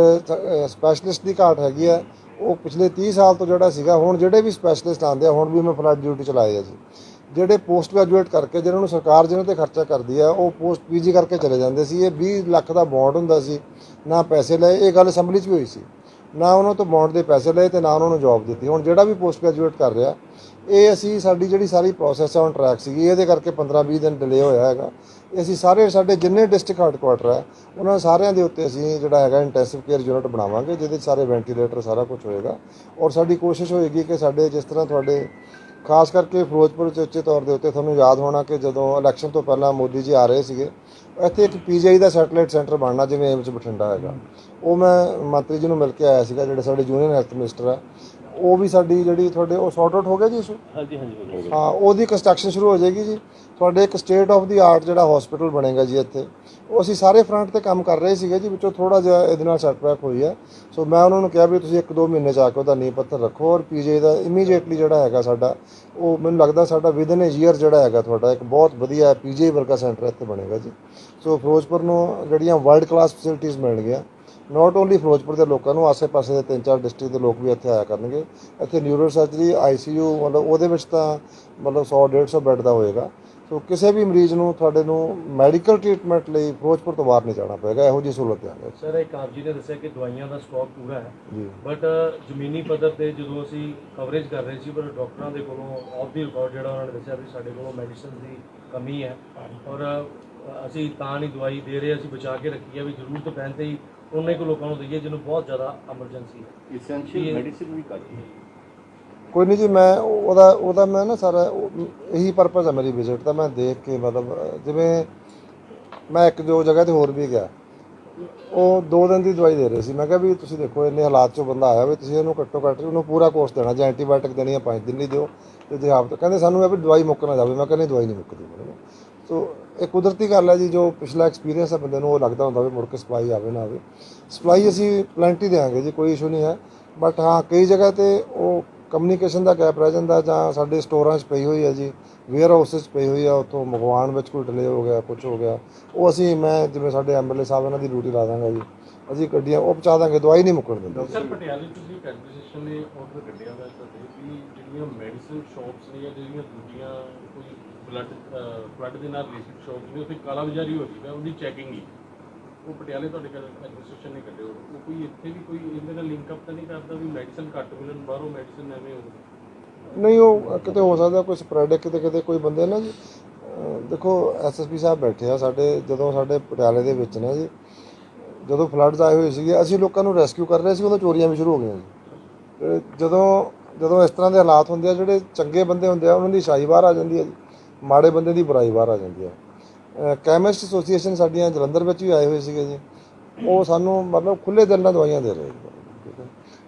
ਸਪੈਸ਼ਲਿਸਟ ਦੀ ਘਾਟ ਹੈਗੀ ਆ। ਉਹ ਪਿਛਲੇ 30 ਸਾਲ ਤੋਂ ਜਿਹੜਾ ਸੀਗਾ, ਹੁਣ ਜਿਹੜੇ ਵੀ ਸਪੈਸ਼ਲਿਸਟ ਆਉਂਦੇ ਆ, ਹੁਣ ਵੀ ਮੈਂ ਫਲੱਡ ਡਿਊਟੀ ਚਲਾਏ ਆ ਜੀ। ਜਿਹੜੇ ਪੋਸਟ ਗ੍ਰੈਜੂਏਟ ਕਰਕੇ ਜਿਹਨਾਂ ਨੂੰ ਸਰਕਾਰ ਜਿਹਨਾਂ ਤੇ ਖਰਚਾ ਕਰਦੀ ਆ, ਉਹ ਪੋਸਟ PG ਕਰਕੇ ਚਲੇ ਜਾਂਦੇ ਸੀ। ਇਹ 20 ਲੱਖ ਦਾ ਬੌਂਡ ਹੁੰਦਾ ਸੀ, ਨਾ ਪੈਸੇ ਲਏ। ਇਹ ਗੱਲ ਅਸੈਂਬਲੀ 'ਚ ਵੀ ਹੋਈ ਸੀ, ਨਾ ਉਹਨਾਂ ਤੋਂ ਬੌਂਡ ਦੇ ਪੈਸੇ ਲਏ ਤੇ ਨਾ ਉਹਨਾਂ ਨੂੰ ਜੌਬ ਦਿੱਤੀ। ਹੁਣ ਜਿਹੜਾ ਵੀ ਪੋਸਟ ਗ੍ਰੈਜੂਏਟ ਕਰ ਰਿਹਾ, ਇਹ ਅਸੀਂ ਸਾਡੀ ਜਿਹੜੀ ਸਾਰੀ ਪ੍ਰੋਸੈਸ ਆ ਔਨ ਟਰੈਕ ਸੀਗੀ। ਇਹਦੇ ਕਰਕੇ 15-20 ਦਿਨ ਡਿਲੇ ਹੋਇਆ ਹੈਗਾ। ਅਸੀਂ ਸਾਰੇ ਸਾਡੇ ਜਿੰਨੇ ਡਿਸਟ੍ਰਿਕਟ ਹੈਡਕੁਆਟਰ ਹੈ ਉਹਨਾਂ ਸਾਰਿਆਂ ਦੇ ਉੱਤੇ ਅਸੀਂ ਜਿਹੜਾ ਹੈਗਾ ਇੰਟੈਂਸਿਵ ਕੇਅਰ ਯੂਨਿਟ ਬਣਾਵਾਂਗੇ, ਜਿਹਦੇ 'ਚ ਸਾਰੇ ਵੈਂਟੀਲੇਟਰ ਸਾਰਾ ਕੁਝ ਹੋਏਗਾ। ਔਰ ਸਾਡੀ ਕੋਸ਼ਿਸ਼ ਹੋਏਗੀ ਕਿ ਸਾਡੇ ਜਿਸ ਤਰ੍ਹਾਂ ਤੁਹਾਡੇ ਖਾਸ ਕਰਕੇ ਫਿਰੋਜ਼ਪੁਰ 'ਚ ਉੱਚੇ ਤੌਰ ਦੇ ਉੱਤੇ ਤੁਹਾਨੂੰ ਯਾਦ ਹੋਣਾ ਕਿ ਜਦੋਂ ਇਲੈਕਸ਼ਨ ਤੋਂ ਪਹਿਲਾਂ ਮੋਦੀ ਜੀ ਆ ਰਹੇ ਸੀਗੇ, ਇੱਥੇ ਇੱਕ PGI ਦਾ ਸੈਟੇਲਾਈਟ ਸੈਂਟਰ ਬਣਨਾ, ਜਿਵੇਂ ਏਮਸ ਬਠਿੰਡਾ ਹੈਗਾ। ਉਹ ਮੈਂ ਮੰਤਰੀ ਜੀ ਨੂੰ ਮਿਲ ਕੇ ਆਇਆ ਸੀਗਾ, ਜਿਹੜੇ ਸਾਡੇ ਯੂਨੀਅਨ ਹੈਲਥ ਮਿਨਿਸਟਰ ਆ। ਉਹ ਵੀ ਸਾਡੀ ਜਿਹੜੀ ਤੁਹਾਡੇ ਉਹ ਸੌਟ ਆਊਟ ਹੋ ਗਿਆ ਜੀ ਇਸ਼ੂ? ਹਾਂਜੀ। ਹਾਂ, ਉਹਦੀ ਕੰਸਟਰਕਸ਼ਨ ਸ਼ੁਰੂ ਹੋ ਜਾਏਗੀ ਜੀ। ਤੁਹਾਡੇ ਇੱਕ ਸਟੇਟ ਆਫ ਦੀ ਆਰਟ ਜਿਹੜਾ ਹਸਪੀਟਲ ਬਣੇਗਾ ਜੀ ਇੱਥੇ। ਉਹ ਅਸੀਂ ਸਾਰੇ ਫਰੰਟ ਤੇ ਕੰਮ ਕਰ ਰਹੇ ਸੀਗੇ ਜੀ, ਵਿੱਚੋਂ ਥੋੜਾ ਜਿਹਾ ਇਹਦੇ ਨਾਲ ਸੈਟਬੈਕ ਹੋਈ ਹੈ। ਸੋ ਮੈਂ ਉਹਨਾਂ ਨੂੰ ਕਿਹਾ ਵੀ ਤੁਸੀਂ 1-2 ਮਹੀਨੇ 'ਚ ਆ ਕੇ ਉਹਦਾ ਨੀਂਹ ਪੱਥਰ ਰੱਖੋ ਔਰ PGI ਦਾ ਇਮੀਡੀਏਟਲੀ ਜਿਹੜਾ ਹੈਗਾ ਸਾਡਾ, ਉਹ ਮੈਨੂੰ ਲੱਗਦਾ ਸਾਡਾ ਵਿਦਨ ਏ ਈਅਰ ਜਿਹੜਾ ਹੈਗਾ ਤੁਹਾਡਾ ਇੱਕ ਬਹੁਤ ਵਧੀਆ PGI ਵਰਗਾ ਸੈਂਟਰ ਇੱਥੇ ਬਣੇਗਾ ਜੀ। ਸੋ ਫਿਰੋਜ਼ਪੁਰ ਨੂੰ ਜਿਹੜੀਆਂ ਵਰਲਡ ਕਲਾਸ ਫੈਸਿਲਿਟੀਜ਼ ਮਿਲਣਗੀਆਂ, ਨਾਟ ਓਨਲੀ ਫਿਰੋਜ਼ਪੁਰ ਦੇ ਲੋਕਾਂ ਨੂੰ, ਆਸੇ-ਪਾਸੇ ਦੇ 3-4 ਡਿਸਟ੍ਰਿਕਟ ਦੇ ਲੋਕ ਵੀ ਇੱਥੇ ਆਇਆ ਕਰਨਗੇ। ਇੱਥੇ ਨਿਊਰੋ ਸਰਜਰੀ ICU ਮਤਲਬ ਉਹਦੇ ਵਿੱਚ ਤਾਂ ਮਤਲਬ 100-150 ਬੈੱਡ ਦਾ ਹੋਏਗਾ। ਸੋ ਕਿਸੇ ਵੀ ਮਰੀਜ਼ ਨੂੰ ਤੁਹਾਡੇ ਨੂੰ ਮੈਡੀਕਲ ਟ੍ਰੀਟਮੈਂਟ ਲਈ ਫਿਰੋਜ਼ਪੁਰ ਤੋਂ ਬਾਹਰ ਨਹੀਂ ਜਾਣਾ ਪਏਗਾ। ਇਹੋ ਜਿਹੀ ਸਹੂਲਤ ਹੈ ਸਰ। ਇੱਕ ਆਪ ਜੀ ਨੇ ਦੱਸਿਆ ਕਿ ਦਵਾਈਆਂ ਦਾ ਸਟਾਕ ਪੂਰਾ ਹੈ ਜੀ, ਬਟ ਜ਼ਮੀਨੀ ਪੱਧਰ ਤੇ ਜਦੋਂ ਅਸੀਂ ਕਵਰੇਜ ਕਰ ਰਹੇ ਸੀ, ਪਰ ਡਾਕਟਰਾਂ ਦੇ ਕੋਲੋਂ ਆਫ ਦੀ ਰਿਕਾਰਡ ਜਿਹੜਾ ਉਹਨਾਂ ਨੇ ਦੱਸਿਆ ਵੀ ਸਾਡੇ ਕੋਲੋਂ ਮੈਡੀਸਨ ਦੀ ਕਮੀ ਹੈ ਔਰ ਅਸੀਂ ਤਾਂ ਨਹੀਂ ਦਵਾਈ ਦੇ ਰਹੇ, ਅਸੀਂ ਬਚਾ ਕੇ ਰੱਖੀ ਹੈ ਵੀ ਜ਼ਰੂਰਤ ਪੈਣ 'ਤੇ ਹੀ ਉਹਨਾਂ ਕੋ ਲੋਕਾਂ ਨੂੰ ਦਈਏ ਜਿਹਨੂੰ ਬਹੁਤ ਜ਼ਿਆਦਾ ਐਮਰਜੈਂਸੀ ਹੈ। ਇਸੈਂਸ਼ੀਅਲ ਮੈਡੀਸਿਨ ਵੀ ਘੱਟ ਹੈ। ਕੋਈ ਨਹੀਂ ਜੀ, ਮੈਂ ਉਹਦਾ ਮੈਂ ਨਾ ਸਾਰਾ ਇਹੀ ਪਰਪਸ ਹੈ ਮੇਰੀ ਵਿਜ਼ਿਟ ਦਾ। ਮੈਂ ਦੇਖ ਕੇ ਮਤਲਬ ਜਿਵੇਂ ਮੈਂ ਇੱਕ ਦੋ ਜਗ੍ਹਾ 'ਤੇ ਹੋਰ ਵੀ ਗਿਆ, ਉਹ 2 ਦਿਨ ਦੀ ਦਵਾਈ ਦੇ ਰਹੇ ਸੀ। ਮੈਂ ਕਿਹਾ ਵੀ ਤੁਸੀਂ ਦੇਖੋ ਇੰਨੇ ਹਾਲਾਤ 'ਚੋਂ ਬੰਦਾ ਆਇਆ ਵੀ ਤੁਸੀਂ ਇਹਨੂੰ ਘੱਟੋ ਘੱਟ ਉਹਨੂੰ ਪੂਰਾ ਕੋਰਸ ਦੇਣਾ, ਜਾਂ ਐਂਟੀਬਾਇਓਟਿਕ ਦੇਣੀ ਹੈ 5 ਦਿਨ ਲਈ ਦਿਓ ਤੇ ਜੇ ਆਪ ਕਹਿੰਦੇ ਸਾਨੂੰ ਇਹ ਵੀ ਦਵਾਈ ਮੁੱਕ ਨਾ ਜਾਵੇ। ਮੈਂ ਕਹਿੰਦਾ ਦਵਾਈ ਨਹੀਂ ਮੁੱਕਦੀ। ਸੋ ਇਹ ਕੁਦਰਤੀ ਗੱਲ ਹੈ ਜੀ, ਜੋ ਪਿਛਲਾ ਐਕਸਪੀਰੀਅੰਸ ਹੈ ਬੰਦੇ ਨੂੰ ਉਹ ਲੱਗਦਾ ਹੁੰਦਾ ਵੀ ਮੁੜ ਕੇ ਸਪਲਾਈ ਆਵੇ ਨਾ ਆਵੇ। ਸਪਲਾਈ ਅਸੀਂ ਪਲੈਂਟੀ ਦੇਵਾਂਗੇ ਜੀ, ਕੋਈ ਇਸ਼ੂ ਨਹੀਂ ਹੈ। ਬਟ ਹਾਂ, ਕਈ ਜਗ੍ਹਾ 'ਤੇ ਉਹ ਕਮਿਊਨੀਕੇਸ਼ਨ ਦਾ ਗੈਪ ਰਹਿ ਜਾਂਦਾ, ਜਾਂ ਸਾਡੇ ਸਟੋਰਾਂ 'ਚ ਪਈ ਹੋਈ ਹੈ ਜੀ, ਵੇਅਰ ਹਾਊਸਿਸ 'ਚ ਪਈ ਹੋਈ ਆ, ਉੱਥੋਂ ਮੰਗਵਾਉਣ ਵਿੱਚ ਕੋਈ ਡਿਲੇ ਹੋ ਗਿਆ, ਕੁਝ ਹੋ ਗਿਆ, ਉਹ ਅਸੀਂ ਮੈਂ ਜਿਵੇਂ ਸਾਡੇ MLA ਸਾਹਿਬ ਇਹਨਾਂ ਦੀ ਡਿਊਟੀ ਲਾ ਦਾਂਗਾ ਜੀ, ਅਸੀਂ ਗੱਡੀਆਂ ਉਹ ਪਹੁੰਚਾ ਦਾਂਗੇ, ਦਵਾਈ ਨਹੀਂ ਮੁੱਕਣ ਦਿੰਦੇ। ਸਰ ਪਟਿਆਲੇ ਤੁਸੀਂ ਇੱਕ ਐਡਮਿਨਿਸਟ੍ਰੇਸ਼ਨ ਨੇ ਆਰਡਰ ਕੱਢਿਆ ਹੋਇਆ ਤੁਹਾਡੇ ਵੀ ਜਿਹੜੀਆਂ ਮੈਡੀਸਨ ਸ਼ਾਪਸ ਨੇ ਜਾਂ ਜਿਹੜੀਆਂ ਦੂਜੀਆਂ ਕੋਈ ਫਲੱਡ ਦੇ ਨਾਲ ਰਿਲੇਟਡ ਸ਼ਾਪਸ ਨੇ, ਉੱਥੇ ਕਾਲਾ ਬਾਜ਼ਾਰੀ ਹੋ ਰਹੀ ਹੈ, ਉਹਦੀ ਚੈਕਿੰਗ ਹੀ ਉਹ ਪਟਿਆਲੇ ਤੁਹਾਡੇ ਐਡਮਿਨਿਸਟ੍ਰੇਸ਼ਨ ਨੇ ਕੱਢੇ ਹੋਏ। ਉਹ ਕੋਈ ਇੱਥੇ ਵੀ ਕੋਈ ਇਹਦੇ ਨਾਲ ਲਿੰਕ ਅਪ ਤਾਂ ਨਹੀਂ ਕਰਦਾ ਵੀ ਮੈਡੀਸਨ ਘੱਟ ਮਿਲਣ, ਬਾਹਰੋਂ ਮੈਡੀਸਨ ਐਵੇਂ ਹੋਵੇ? ਨਹੀਂ, ਉਹ ਕਿਤੇ ਹੋ ਸਕਦਾ ਕੋਈ ਸਪਰੈਡ, ਕਿਤੇ ਕੋਈ ਬੰਦੇ ਨਾ ਜੀ। ਦੇਖੋ SSP ਸਾਹਿਬ ਬੈਠੇ ਆ ਸਾਡੇ, ਜਦੋਂ ਸਾਡੇ ਪਟਿਆਲੇ ਦੇ ਵਿੱਚ ਨਾ ਜੀ, ਜਦੋਂ ਫਲੱਡਸ ਆਏ ਹੋਏ ਸੀਗੇ, ਅਸੀਂ ਲੋਕਾਂ ਨੂੰ ਰੈਸਕਿਊ ਕਰ ਰਹੇ ਸੀ, ਉਦੋਂ ਚੋਰੀਆਂ ਵੀ ਸ਼ੁਰੂ ਹੋ ਗਈਆਂ ਜੀ। ਜਦੋਂ ਇਸ ਤਰ੍ਹਾਂ ਦੇ ਹਾਲਾਤ ਹੁੰਦੇ ਆ, ਜਿਹੜੇ ਚੰਗੇ ਬੰਦੇ ਹੁੰਦੇ ਆ ਉਹਨਾਂ ਦੀ ਸ਼ਾਹੀ ਬਾਹਰ ਆ ਜਾਂਦੀ ਹੈ ਜੀ, ਮਾੜੇ ਬੰਦੇ ਦੀ ਬੁਰਾਈ ਬਾਹਰ ਆ ਜਾਂਦੀ ਹੈ। ਕੈਮਿਸਟ ਐਸੋਸੀਏਸ਼ਨ ਸਾਡੀਆਂ ਜਲੰਧਰ ਵਿੱਚ ਵੀ ਆਏ ਹੋਏ ਸੀਗੇ ਜੀ, ਉਹ ਸਾਨੂੰ ਮਤਲਬ ਖੁੱਲ੍ਹੇ ਦਿਲ ਨਾਲ ਦਵਾਈਆਂ ਦੇ ਰਹੇ।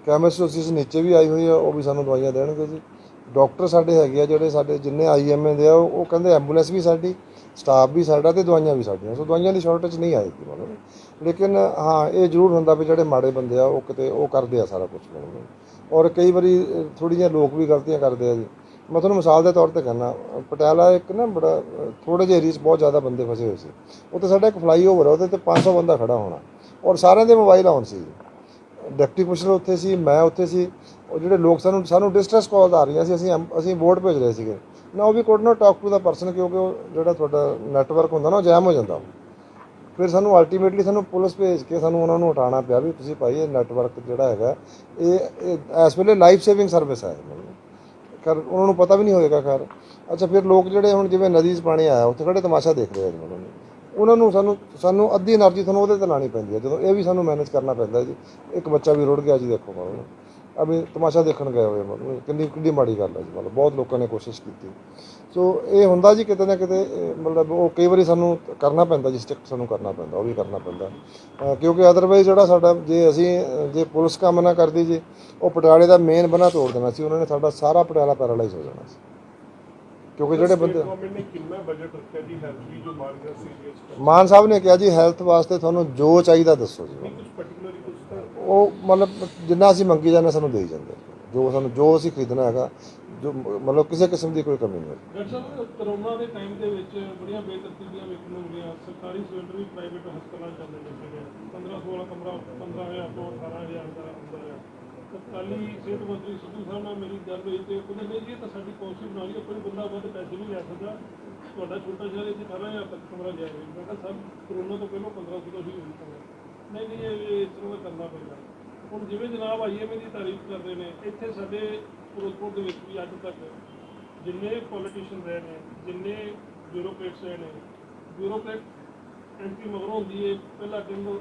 ਕੈਮਿਸਟ ਐਸੋਸੀਏਸ਼ਨ ਨੀਚੇ ਵੀ ਆਈ ਹੋਈ ਆ, ਉਹ ਵੀ ਸਾਨੂੰ ਦਵਾਈਆਂ ਦੇਣਗੇ ਜੀ। ਡਾਕਟਰ ਸਾਡੇ ਹੈਗੇ ਆ ਜਿਹੜੇ ਸਾਡੇ ਜਿੰਨੇ IMA ਦੇ ਆ, ਉਹ ਕਹਿੰਦੇ ਐਂਬੂਲੈਂਸ ਵੀ ਸਾਡੀ, ਸਟਾਫ ਵੀ ਸਾਡਾ ਤੇ ਦਵਾਈਆਂ ਵੀ ਸਾਡੀਆਂ। ਸੋ ਦਵਾਈਆਂ ਦੀ ਸ਼ਾਰਟੇਜ ਨਹੀਂ ਆਏਗੀ ਮਤਲਬ। ਲੇਕਿਨ ਹਾਂ, ਇਹ ਜ਼ਰੂਰ ਹੁੰਦਾ ਵੀ ਜਿਹੜੇ ਮਾੜੇ ਬੰਦੇ ਆ ਉਹ ਕਿਤੇ ਉਹ ਕਰਦੇ ਆ ਸਾਰਾ ਕੁਝ ਮਤਲਬ। ਔਰ ਕਈ ਵਾਰੀ ਥੋੜ੍ਹੀਆਂ ਲੋਕ ਵੀ ਗਲਤੀਆਂ ਕਰਦੇ ਆ ਜੀ। ਮੈਂ ਤੁਹਾਨੂੰ ਮਿਸਾਲ ਦੇ ਤੌਰ ਤੇ ਕਹਿੰਦਾ, ਪਟਿਆਲਾ ਇੱਕ ਨਾ ਬੜਾ ਥੋੜ੍ਹੇ ਜਿਹੇ ਏਰੀਏ 'ਚ ਬਹੁਤ ਜ਼ਿਆਦਾ ਬੰਦੇ ਫਸੇ ਹੋਏ ਸੀ। ਉੱਥੇ ਸਾਡਾ ਇੱਕ ਫਲਾਈਓਵਰ ਆ, ਉਹਦੇ 'ਤੇ 500 ਬੰਦਾ ਖੜਾ ਹੋਣਾ ਔਰ ਸਾਰਿਆਂ ਦੇ ਮੋਬਾਈਲ ਆਨ ਸੀ। ਡਿਪਟੀ ਕਮਿਸ਼ਨਰ ਉੱਥੇ ਸੀ, ਮੈਂ ਉੱਥੇ ਸੀ। ਉਹ ਜਿਹੜੇ ਲੋਕ ਸਾਨੂੰ ਡਿਸਟ੍ਰੈਸ ਕਾਲ ਆ ਰਹੀਆਂ ਸੀ, ਅਸੀਂ ਵੋਟ ਭੇਜ ਰਹੇ ਸੀਗੇ ਨਾ, ਉਹ we could not talk to the person, ਕਿਉਂਕਿ ਉਹ ਜਿਹੜਾ ਤੁਹਾਡਾ ਨੈਟਵਰਕ ਹੁੰਦਾ ਨਾ ਉਹ ਜੈਮ ਹੋ ਜਾਂਦਾ। ਫਿਰ ਸਾਨੂੰ ਅਲਟੀਮੇਟਲੀ ਸਾਨੂੰ ਪੁਲਿਸ ਭੇਜ ਕੇ ਸਾਨੂੰ ਉਹਨਾਂ ਨੂੰ ਹਟਾਉਣਾ ਪਿਆ ਵੀ ਤੁਸੀਂ ਭਾਈ ਇਹ ਨੈਟਵਰਕ ਜਿਹੜਾ ਹੈਗਾ ਇਹ ਇਸ ਵੇਲੇ ਲਾਈਫ ਸੇਵਿੰਗ ਸਰਵਿਸ ਹੈ। ਖੈਰ ਉਹਨਾਂ ਨੂੰ ਪਤਾ ਵੀ ਨਹੀਂ ਹੋਏਗਾ। ਖੈਰ ਅੱਛਾ, ਫਿਰ ਲੋਕ ਜਿਹੜੇ ਹੁਣ ਜਿਵੇਂ ਨਦੀ 'ਚ ਪਾਣੀ ਆਇਆ ਉੱਥੇ ਖੜੇ ਤਮਾਸ਼ਾ ਦੇਖ ਰਹੇ ਆ ਜੀ, ਉਹਨਾਂ ਨੂੰ ਸਾਨੂੰ ਅੱਧੀ ਐਨਰਜੀ ਤੁਹਾਨੂੰ ਉਹਦੇ 'ਤੇ ਲਾਉਣੀ ਪੈਂਦੀ ਹੈ, ਜਦੋਂ ਇਹ ਵੀ ਸਾਨੂੰ ਮੈਨੇਜ ਕਰਨਾ ਪੈਂਦਾ ਜੀ। ਇੱਕ ਬੱਚਾ ਵੀ ਰੁੜ ਗਿਆ ਜੀ, ਦੇਖੋ ਮਤਲਬ ਅਭੀ ਤਮਾਸ਼ਾ ਦੇਖਣ ਗਏ ਹੋਏ, ਮਤਲਬ ਕਿੰਨੀ ਮਾੜੀ ਗੱਲ ਹੈ ਜੀ। ਮਤਲਬ ਬਹੁਤ ਲੋਕਾਂ ਨੇ ਕੋਸ਼ਿਸ਼ ਕੀਤੀ। ਸੋ ਇਹ ਹੁੰਦਾ ਜੀ ਕਿਤੇ ਨਾ ਕਿਤੇ, ਮਤਲਬ ਉਹ ਕਈ ਵਾਰੀ ਸਾਨੂੰ ਕਰਨਾ ਪੈਂਦਾ ਜੀ, ਸਟਿਕਟ ਸਾਨੂੰ ਕਰਨਾ ਪੈਂਦਾ, ਉਹ ਵੀ ਕਰਨਾ ਪੈਂਦਾ, ਕਿਉਂਕਿ ਅਦਰਵਾਈਜ਼ ਜਿਹੜਾ ਸਾਡਾ ਜੇ ਪੁਲਿਸ ਕੰਮ ਨਾ ਕਰਦੀ ਜੀ, ਉਹ ਪਟਿਆਲੇ ਦਾ ਮੇਨ ਬਣਾ ਤੋੜ ਦੇਣਾ ਸੀ। ਉਹਨਾਂ ਨੇ ਸਾਡਾ ਸਾਰਾ ਪਟਿਆਲਾ ਪੈਰਾਲਾਈਜ਼ ਹੋ ਜਾਣਾ ਸੀ, ਕਿਉਂਕਿ ਜਿਹੜੇ ਬੰਦੇ ਗਵਰਨਮੈਂਟ ਨੇ ਕਿੰਨਾ ਬਜਟ ਰੱਖਿਆ ਜੀ ਹੈਲਥ ਵੀ ਜੋ ਮਾਰ ਗਿਆ ਸੀਰੀਅਸ ਮਾਨ ਸਾਹਿਬ ਨੇ ਕਿਹਾ ਜੀ ਹੈਲਥ ਵਾਸਤੇ ਤੁਹਾਨੂੰ ਜੋ ਚਾਹੀਦਾ ਦੱਸੋ ਜੀ। ਕੁਝ ਪਾਰਟਿਕੂਲਰਲੀ ਕੁਝ ਤਾਂ ਉਹ ਮਤਲਬ ਜਿੰਨਾ ਅਸੀਂ ਮੰਗੀ ਜਾਂਦੇ ਸਾਨੂੰ ਦੇਈ ਜਾਂਦੇ, ਜੋ ਅਸੀਂ ਖਰੀਦਣਾ ਹੈਗਾ, ਜੋ ਮਤਲਬ ਕਿਸੇ ਕਿਸਮ ਦੀ ਕੋਈ ਕਮੀ ਨਹੀਂ ਹੈ। ਡਾਕਟਰ ਸਾਹਿਬ, ਕਰੋਨਾ ਦੇ ਟਾਈਮ ਦੇ ਵਿੱਚ ਬੜੀਆਂ ਬੇਤਰਤੀਬੀਆਂ ਵੇਖਣ ਨੂੰ ਮਿਲੀਆਂ। ਸਰਕਾਰੀ ਸਿਲੰਡਰ ਵੀ ਪ੍ਰਾਈਵੇਟ ਹਸਪਤਾਲਾਂ ਚੱਲਦੇ ਨੇ ਸੀਗੇ, 15-16 ਕਮਰਾ 15,000 ਤੋਂ 18,000 ਦਾ ਅੰਦਰ ਹੈ। ਤਤਕਾਲੀ ਸਿਹਤ ਮੰਤਰੀ ਸਿੱਧੂ ਸਾਹਿਬ ਨਾਲ ਮੇਰੀ ਗੱਲ ਹੋਈ ਤੇ ਉਹਨੇ ਨਹੀਂ ਜੀ ਇਹ ਤਾਂ ਸਾਡੀ ਪਾਲਿਸੀ ਬਣਾ ਲਈ, ਕੋਈ ਬੰਦਾ ਵੱਧ ਪੈਸੇ ਨਹੀਂ ਲੈ ਸਕਦਾ, ਤੁਹਾਡਾ ਛੋਟਾ ਸ਼ਹਿਰ ਇੱਥੇ 18,000 ਤੱਕ ਕਮਰਾ ਜਾਏਗਾ। ਮੈਂ ਕਿਹਾ ਸਰ ਕਰੋਨਾ ਤੋਂ ਪਹਿਲਾਂ 1500 ਸੀ ਹੋਈ ਕਮਰਾ, ਨਹੀਂ ਇਹ ਇਸ ਤਰ੍ਹਾਂ ਦਾ ਕਰਨਾ ਪਏਗਾ। ਹੁਣ ਜਿਵੇਂ ਜਨਾਬ IMA ਦੀ ਤਾਰੀਫ ਕਰਦੇ ਨੇ, ਇੱਥੇ ਸਾਡੇ ਫਿਰੋਜ਼ਪੁਰ ਦੇ ਵਿੱਚ ਵੀ ਅੱਜ ਤੱਕ ਜਿੰਨੇ ਪੋਲੀਟੀਸ਼ੀਅਨ ਰਹੇ ਨੇ, ਜਿੰਨੇ ਬਿਊਰੋਕਰੇਟਸ ਰਹੇ ਨੇ, ਬਿਊਰੋਕਰੇਟ ਐਂਟਰੀ ਮਗਰੋਂ ਹੁੰਦੀ ਹੈ, ਪਹਿਲਾਂ ਕਹਿੰਦੇ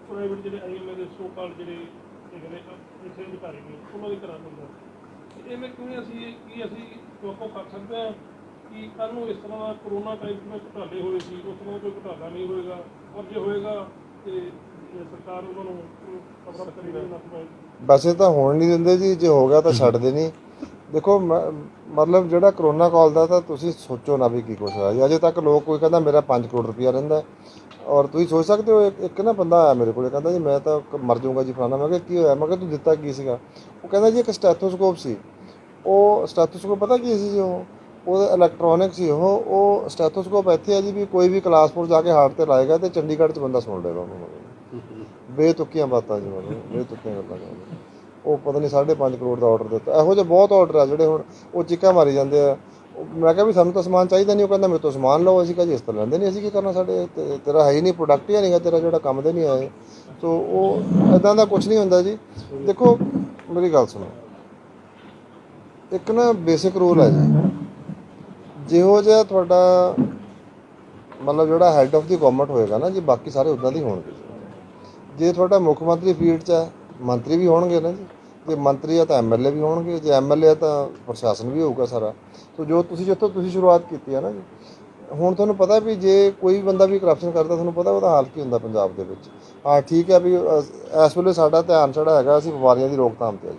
ਪ੍ਰਾਈਵੇਟ ਜਿਹੜੇ IMA ਦੇ ਸੋ ਕਾਲ ਜਿਹੜੇ ਹੈਗੇ ਨੇ ਇੱਥੇ ਅਧਿਕਾਰੀ ਨੇ ਉਹਨਾਂ ਦੇ ਘਰਾਂ ਹੁੰਦਾ। ਇਹਵੇਂ ਕਿਵੇਂ ਅਸੀਂ ਵਾਕੋ ਕਰ ਸਕਦੇ ਹਾਂ ਕਿ ਕੱਲ੍ਹ ਨੂੰ ਇਸ ਤਰ੍ਹਾਂ ਦਾ ਕਰੋਨਾ ਟਾਈਪ ਵਿੱਚ ਘੁਟਾਲੇ ਹੋਏ ਸੀ, ਉਸ ਤਰ੍ਹਾਂ ਕੋਈ ਘੁਟਾਲਾ ਨਹੀਂ ਹੋਏਗਾ, ਔਰ ਜੇ ਹੋਏਗਾ ਤੇ ਸਰਕਾਰ ਉਹਨਾਂ ਨੂੰ ਕਬਰ ਕਰੀ ਨਾ ਪਾਏ। ਵੈਸੇ ਤਾਂ ਹੋਣ ਨਹੀਂ ਦਿੰਦੇ ਜੀ, ਜੇ ਹੋ ਗਿਆ ਤਾਂ ਛੱਡਦੇ ਨਹੀਂ। ਦੇਖੋ ਮਤਲਬ ਜਿਹੜਾ ਕਰੋਨਾ ਕਾਲ ਦਾ ਤਾਂ ਤੁਸੀਂ ਸੋਚੋ ਨਾ ਵੀ ਕੀ ਕੁਛ ਹੋਇਆ ਜੀ। ਅਜੇ ਤੱਕ ਲੋਕ ਕੋਈ ਕਹਿੰਦਾ ਮੇਰਾ 5 ਕਰੋੜ ਰੁਪਇਆ ਰਹਿੰਦਾ, ਔਰ ਤੁਸੀਂ ਸੋਚ ਸਕਦੇ ਹੋ ਇੱਕ ਨਾ ਬੰਦਾ ਆਇਆ ਮੇਰੇ ਕੋਲ, ਕਹਿੰਦਾ ਜੀ ਮੈਂ ਤਾਂ ਮਰ ਜਾਊਂਗਾ ਜੀ ਫਲਾਣਾ। ਮੈਂ ਕਿਹਾ ਕੀ ਹੋਇਆ? ਮੈਂ ਕਿਹਾ ਤੂੰ ਦਿੱਤਾ ਕੀ ਸੀਗਾ? ਉਹ ਕਹਿੰਦਾ ਜੀ ਇੱਕ ਸਟੈਥੋਸਕੋਪ ਸੀ। ਉਹ ਸਟੈਥੋਸਕੋਪ ਪਤਾ ਕੀ ਸੀ ਜੀ? ਉਹ ਇਲੈਕਟ੍ਰੋਨਿਕ ਸੀ। ਉਹ ਸਟੈਥੋਸਕੋਪ ਇੱਥੇ ਆ ਜੀ ਵੀ ਕੋਈ ਵੀ ਕਲਾਸਪੁਰ ਜਾ ਕੇ ਹਾਰਟ ਤੇ ਲਾਏਗਾ ਤੇ ਚੰਡੀਗੜ੍ਹ 'ਚ ਬੰਦਾ ਸੁਣ ਲਏਗਾ ਉਹਨੂੰ। ਬੇਤੁਕੀਆਂ ਬਾਤਾਂ ਜੀ, ਮਤਲਬ ਬੇਤੁਕੀਆਂ ਗੱਲਾਂ। ਉਹ ਪਤਾ ਨਹੀਂ 5.5 ਕਰੋੜ ਦਾ ਆਰਡਰ ਦਿੱਤਾ। ਇਹੋ ਜਿਹੇ ਬਹੁਤ ਆਰਡਰ ਆ ਜਿਹੜੇ ਹੁਣ ਉਹ ਚੀਕਾਂ ਮਾਰੀ ਜਾਂਦੇ ਆ। ਮੈਂ ਕਿਹਾ ਵੀ ਸਾਨੂੰ ਤਾਂ ਸਮਾਨ ਚਾਹੀਦਾ ਨਹੀਂ। ਉਹ ਕਹਿੰਦਾ ਮੇਰੇ ਤੋਂ ਸਮਾਨ ਲਓ। ਅਸੀਂ ਕਿਹਾ ਜੀ ਇਸ ਤਰ੍ਹਾਂ ਲੈਂਦੇ ਨਹੀਂ, ਅਸੀਂ ਕੀ ਕਰਨਾ, ਸਾਡੇ ਤੇਰਾ ਹੈ ਹੀ ਨਹੀਂ, ਪ੍ਰੋਡਕਟ ਹੀ ਨਹੀਂਗਾ ਤੇਰਾ, ਜਿਹੜਾ ਕੰਮ ਦੇ ਨਹੀਂ ਆਏ। ਸੋ ਉਹ ਇੱਦਾਂ ਦਾ ਕੁਛ ਨਹੀਂ ਹੁੰਦਾ ਜੀ। ਦੇਖੋ ਮੇਰੀ ਗੱਲ ਸੁਣੋ, ਇੱਕ ਨਾ ਬੇਸਿਕ ਰੂਲ ਹੈ ਜੀ, ਜਿਹੋ ਜਿਹਾ ਤੁਹਾਡਾ ਮਤਲਬ ਜਿਹੜਾ ਹੈੱਡ ਆਫ ਦੀ ਗਵਰਨਮੈਂਟ ਹੋਏਗਾ ਨਾ ਜੀ, ਬਾਕੀ ਸਾਰੇ ਉੱਦਾਂ ਦੇ ਹੋਣਗੇ। ਜੇ ਤੁਹਾਡਾ ਮੁੱਖ ਮੰਤਰੀ ਫੀਲਡ 'ਚ ਹੈ, ਮੰਤਰੀ ਵੀ ਹੋਣਗੇ ਨਾ ਜੀ। ਜੇ ਮੰਤਰੀ ਆ ਤਾਂ MLA ਵੀ ਹੋਣਗੇ, ਜੇ MLA ਆ ਤਾਂ ਪ੍ਰਸ਼ਾਸਨ ਵੀ ਹੋਊਗਾ ਸਾਰਾ। ਸੋ ਜਿੱਥੋਂ ਤੁਸੀਂ ਸ਼ੁਰੂਆਤ ਕੀਤੀ ਹੈ ਨਾ ਜੀ, ਹੁਣ ਤੁਹਾਨੂੰ ਪਤਾ ਵੀ ਜੇ ਕੋਈ ਬੰਦਾ ਵੀ ਕਰਪਸ਼ਨ ਕਰਦਾ, ਤੁਹਾਨੂੰ ਪਤਾ ਉਹਦਾ ਹਾਲ ਕੀ ਹੁੰਦਾ ਪੰਜਾਬ ਦੇ ਵਿੱਚ। ਹਾਂ ਠੀਕ ਹੈ ਵੀ ਇਸ ਵੇਲੇ ਸਾਡਾ ਧਿਆਨ ਜਿਹੜਾ ਹੈਗਾ ਅਸੀਂ ਬਿਮਾਰੀਆਂ ਦੀ ਰੋਕਥਾਮ 'ਤੇ ਆ।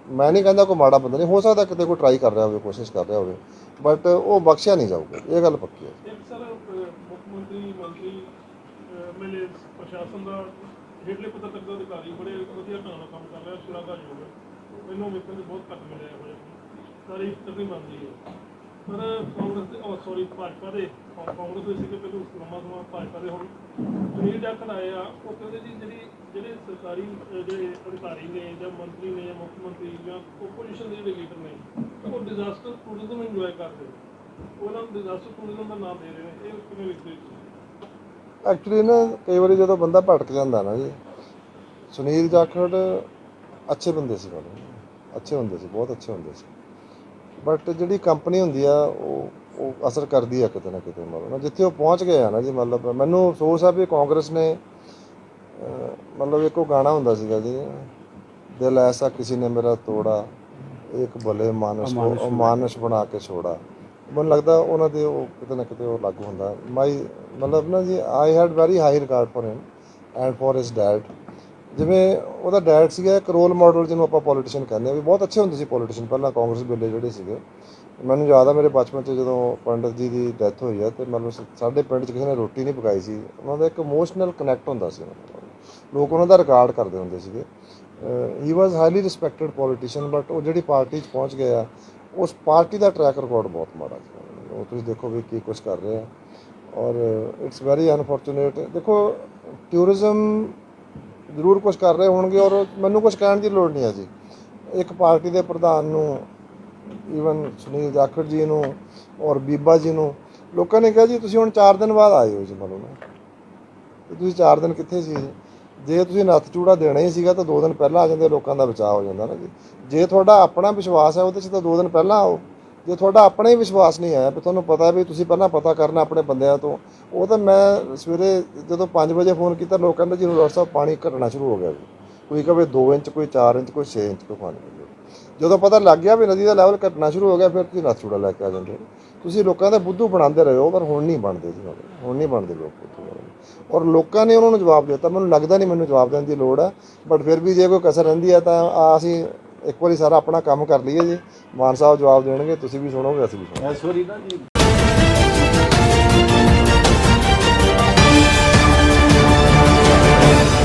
ਮੈਂ ਨਹੀਂ ਕਹਿੰਦਾ ਕੋਈ ਮਾੜਾ ਬੰਦਾ ਨਹੀਂ, ਹੋ ਸਕਦਾ ਕਿਤੇ ਕੋਈ ਟਰਾਈ ਕਰ ਰਿਹਾ ਹੋਵੇ, ਕੋਸ਼ਿਸ਼ ਕਰ ਰਿਹਾ ਹੋਵੇ, ਬਟ ਉਹ ਬਖਸ਼ਿਆ ਨਹੀਂ ਜਾਊਗਾ, ਇਹ ਗੱਲ ਪੱਕੀ ਹੈ। ਇੱਕ ਸਰ ਮੁੱਖ ਮੰਤਰੀ MLA ਪ੍ਰਸ਼ਾਸਨ ਦਾ ਹੇਠਲੇ ਪੱਧਰ ਤੱਕ ਦਾ ਅਧਿਕਾਰੀ ਬੜੇ ਵਧੀਆ ਢੰਗ ਨਾਲ ਕੰਮ ਕਰ ਰਿਹਾ, ਸ਼ਲਾਘਾਯੋਗ ਹੈ। ਮੈਨੂੰ ਵੇਖਣ ਨੂੰ ਬਹੁਤ ਘੱਟ ਮਿਲਿਆ ਇਹੋ ਜਿਹਾ, ਤਾਰੀਫ ਕਰਨੀ ਬਣਦੀ ਹੈ। ਪਰ ਕਾਂਗਰਸ ਭਾਜਪਾ ਦੇ ਸੀਗੇ ਪਹਿਲਾਂ ਸਮਾਂ ਭਾਜਪਾ ਦੇ ਹੁਣ ਸੁਨੀਲ ਜਾਖੜ ਆਏ ਆ। ਉਹ ਕਹਿੰਦੇ ਜੀ ਜਿਹੜੇ ਸਰਕਾਰੀ ਜਿਹੜੇ ਅਧਿਕਾਰੀ ਨੇ ਜਾਂ ਮੰਤਰੀ ਨੇ ਜਾਂ ਮੁੱਖ ਮੰਤਰੀ ਜਾਂ ਓਪੋਜੀਸ਼ਨ ਦੇ ਜਿਹੜੇ ਲੀਡਰ ਨੇ, ਉਹ ਡਿਜ਼ਾਸਟਰ ਟੂਰਿਜ਼ਮ ਇੰਜੋਏ ਕਰਦੇ, ਉਹਨਾਂ ਨੂੰ ਡਿਜ਼ਾਸਟਰ ਟੂਰਿਜ਼ਮ ਦਾ ਨਾਮ ਦੇ ਰਹੇ ਨੇ। ਇਹ ਕਿਵੇਂ ਵੇਖਦੇ ਹੋ? ਐਕਚੁਅਲੀ ਨਾ ਕਈ ਵਾਰੀ ਜਦੋਂ ਬੰਦਾ ਭਟਕ ਜਾਂਦਾ ਨਾ ਜੀ, ਸੁਨੀਲ ਜਾਖੜ ਅੱਛੇ ਬੰਦੇ ਸੀ, ਅੱਛੇ ਹੁੰਦੇ ਸੀ, ਬਹੁਤ ਅੱਛੇ ਹੁੰਦੇ ਸੀ, ਬਟ ਜਿਹੜੀ ਕੰਪਨੀ ਹੁੰਦੀ ਆ ਉਹ ਅਸਰ ਕਰਦੀ ਆ ਕਿਤੇ ਨਾ ਕਿਤੇ। ਮਤਲਬ ਜਿੱਥੇ ਉਹ ਪਹੁੰਚ ਗਏ ਆ ਨਾ ਜੀ, ਮਤਲਬ ਮੈਨੂੰ ਅਫਸੋਸ ਆ ਵੀ ਕਾਂਗਰਸ ਨੇ ਮਤਲਬ ਇੱਕ ਉਹ ਗਾਣਾ ਹੁੰਦਾ ਸੀਗਾ ਜੀ, ਦਿਲ ਐਸਾ ਕਿਸੇ ਨੇ ਮੇਰਾ ਤੋੜਾ, ਇੱਕ ਭਲੇ ਮਾਨਸ ਬਣਾ ਕੇ ਛੋੜਾ। ਮੈਨੂੰ ਲੱਗਦਾ ਉਹਨਾਂ ਦੇ ਉਹ ਕਿਤੇ ਨਾ ਕਿਤੇ ਉਹ ਲਾਗੂ ਹੁੰਦਾ। ਮਤਲਬ ਨਾ ਜੀ I had very high regard for him and for his dad. ਜਿਵੇਂ ਉਹਦਾ ਡੈਡ ਸੀਗਾ ਇੱਕ ਰੋਲ ਮਾਡਲ, ਜਿਹਨੂੰ ਆਪਾਂ ਪੋਲੀਟੀਸ਼ੀਅਨ ਕਹਿੰਦੇ ਆ, ਵੀ ਬਹੁਤ ਅੱਛੇ ਹੁੰਦੇ ਸੀ ਪੋਲੀਟੀਸ਼ੀਅਨ ਪਹਿਲਾਂ ਕਾਂਗਰਸ ਵੇਲੇ ਜਿਹੜੇ ਸੀਗੇ। ਮੈਨੂੰ ਯਾਦ ਆ ਮੇਰੇ ਬਚਪਨ 'ਚ ਜਦੋਂ ਪੰਡਿਤ ਜੀ ਦੀ ਡੈਥ ਹੋਈ ਆ, ਅਤੇ ਮਤਲਬ ਸਾਡੇ ਪਿੰਡ 'ਚ ਕਿਸੇ ਨੇ ਰੋਟੀ ਨਹੀਂ ਪਕਾਈ ਸੀ। ਉਹਨਾਂ ਦਾ ਇੱਕ ਇਮੋਸ਼ਨਲ ਕਨੈਕਟ ਹੁੰਦਾ ਸੀ, ਲੋਕ ਉਹਨਾਂ ਦਾ ਰਿਕਾਰਡ ਕਰਦੇ ਹੁੰਦੇ ਸੀਗੇ। ਹੀ ਵਾਜ਼ ਹਾਈਲੀ ਰਿਸਪੈਕਟਡ ਪੋਲੀਟੀਸ਼ੀਅਨ, ਬਟ ਉਹ ਜਿਹੜੀ ਪਾਰਟੀ 'ਚ ਪਹੁੰਚ ਗਏ ਆ, ਉਸ ਪਾਰਟੀ ਦਾ ਟਰੈਕ ਰਿਕਾਰਡ ਬਹੁਤ ਮਾੜਾ ਸੀ। ਉਹ ਤੁਸੀਂ ਦੇਖੋ ਵੀ ਕੀ ਕੁਛ ਕਰ ਰਹੇ ਆ, ਔਰ ਇਟਸ ਵੈਰੀ ਅਨਫੋਰਚੂਨੇਟ। ਦੇਖੋ ਟੂਰਿਜ਼ਮ ਜ਼ਰੂਰ ਕੁਝ ਕਰ ਰਹੇ ਹੋਣਗੇ ਔਰ ਮੈਨੂੰ ਕੁਝ ਕਹਿਣ ਦੀ ਲੋੜ ਨਹੀਂ ਹੈ ਜੀ। ਇੱਕ ਪਾਰਟੀ ਦੇ ਪ੍ਰਧਾਨ ਨੂੰ, ਈਵਨ ਸੁਨੀਲ ਜਾਖੜ ਜੀ ਨੂੰ ਔਰ ਬੀਬਾ ਜੀ ਨੂੰ ਲੋਕਾਂ ਨੇ ਕਿਹਾ ਜੀ ਤੁਸੀਂ ਹੁਣ 4 ਦਿਨ ਬਾਅਦ ਆਏ ਹੋ ਜੀ, ਮਤਲਬ ਤੇ ਤੁਸੀਂ 4 ਦਿਨ ਕਿੱਥੇ ਸੀ? ਜੇ ਤੁਸੀਂ ਨੱਥ ਚੂੜਾ ਦੇਣਾ ਹੀ ਸੀਗਾ ਤਾਂ 2 ਦਿਨ ਪਹਿਲਾਂ ਆ ਜਾਂਦੇ, ਲੋਕਾਂ ਦਾ ਬਚਾਅ ਹੋ ਜਾਂਦਾ ਨਾ ਜੀ। ਜੇ ਤੁਹਾਡਾ ਆਪਣਾ ਵਿਸ਼ਵਾਸ ਹੈ ਉਹਦੇ 'ਚ ਤਾਂ 2 ਦਿਨ ਪਹਿਲਾਂ ਆਓ। ਜੇ ਤੁਹਾਡਾ ਆਪਣਾ ਹੀ ਵਿਸ਼ਵਾਸ ਨਹੀਂ ਆਇਆ ਵੀ ਤੁਹਾਨੂੰ ਪਤਾ ਵੀ ਤੁਸੀਂ ਪਹਿਲਾਂ ਪਤਾ ਕਰਨਾ ਆਪਣੇ ਬੰਦਿਆਂ ਤੋਂ, ਉਹ ਤਾਂ ਮੈਂ ਸਵੇਰੇ ਜਦੋਂ 5 ਵਜੇ ਫੋਨ ਕੀਤਾ ਲੋਕ ਕਹਿੰਦੇ ਜੀ ਡਾਕਟਰ ਸਾਹਿਬ ਪਾਣੀ ਘਟਣਾ ਸ਼ੁਰੂ ਹੋ ਗਿਆ ਜੀ। ਕੋਈ ਕਹੇ 2 ਇੰਚ, ਕੋਈ 4 ਇੰਚ, ਕੋਈ 6 ਇੰਚ ਕੋਈ ਪਾਣੀ। ਜਦੋਂ ਪਤਾ ਲੱਗ ਗਿਆ ਵੀ ਨਦੀ ਦਾ ਲੈਵਲ ਘਟਣਾ ਸ਼ੁਰੂ ਹੋ ਗਿਆ ਫਿਰ ਤੁਸੀਂ ਨੱਥ ਚੂੜਾ ਲੈ ਕੇ ਆ ਜਾਂਦੇ। ਤੁਸੀਂ ਲੋਕਾਂ ਦਾ ਬੁੱਧੂ ਬਣਾਉਂਦੇ ਰਹੇ ਹੋ, ਪਰ ਹੁਣ ਨਹੀਂ ਬਣਦੇ ਜੀ, ਹੁਣ ਨਹੀਂ ਬਣਦੇ ਲੋਕ ਬੁੱਧੂ। ਔਰ ਲੋਕਾਂ ਨੇ ਉਹਨਾਂ ਨੂੰ ਜਵਾਬ ਦਿੱਤਾ। ਮੈਨੂੰ ਲੱਗਦਾ ਨਹੀਂ ਮੈਨੂੰ ਜਵਾਬ ਦੇਣ ਦੀ ਲੋੜ ਹੈ, ਬਟ ਫਿਰ ਵੀ ਜੇ ਕੋਈ ਕਸਰ ਰਹਿੰਦੀ ਹੈ ਤਾਂ ਅਸੀਂ ਇੱਕ ਵਾਰੀ ਸਾਰਾ ਆਪਣਾ ਕੰਮ ਕਰ ਲਈਏ ਜੀ। ਮਾਨ ਸਾਹਿਬ ਜਵਾਬ ਦੇਣਗੇ, ਤੁਸੀਂ ਵੀ ਸੁਣੋਗੇ, ਅਸੀਂ ਵੀ ਸੁਣਾਂਗੇ। ਇਸ ਵਾਰੀ ਨਾ ਜੀ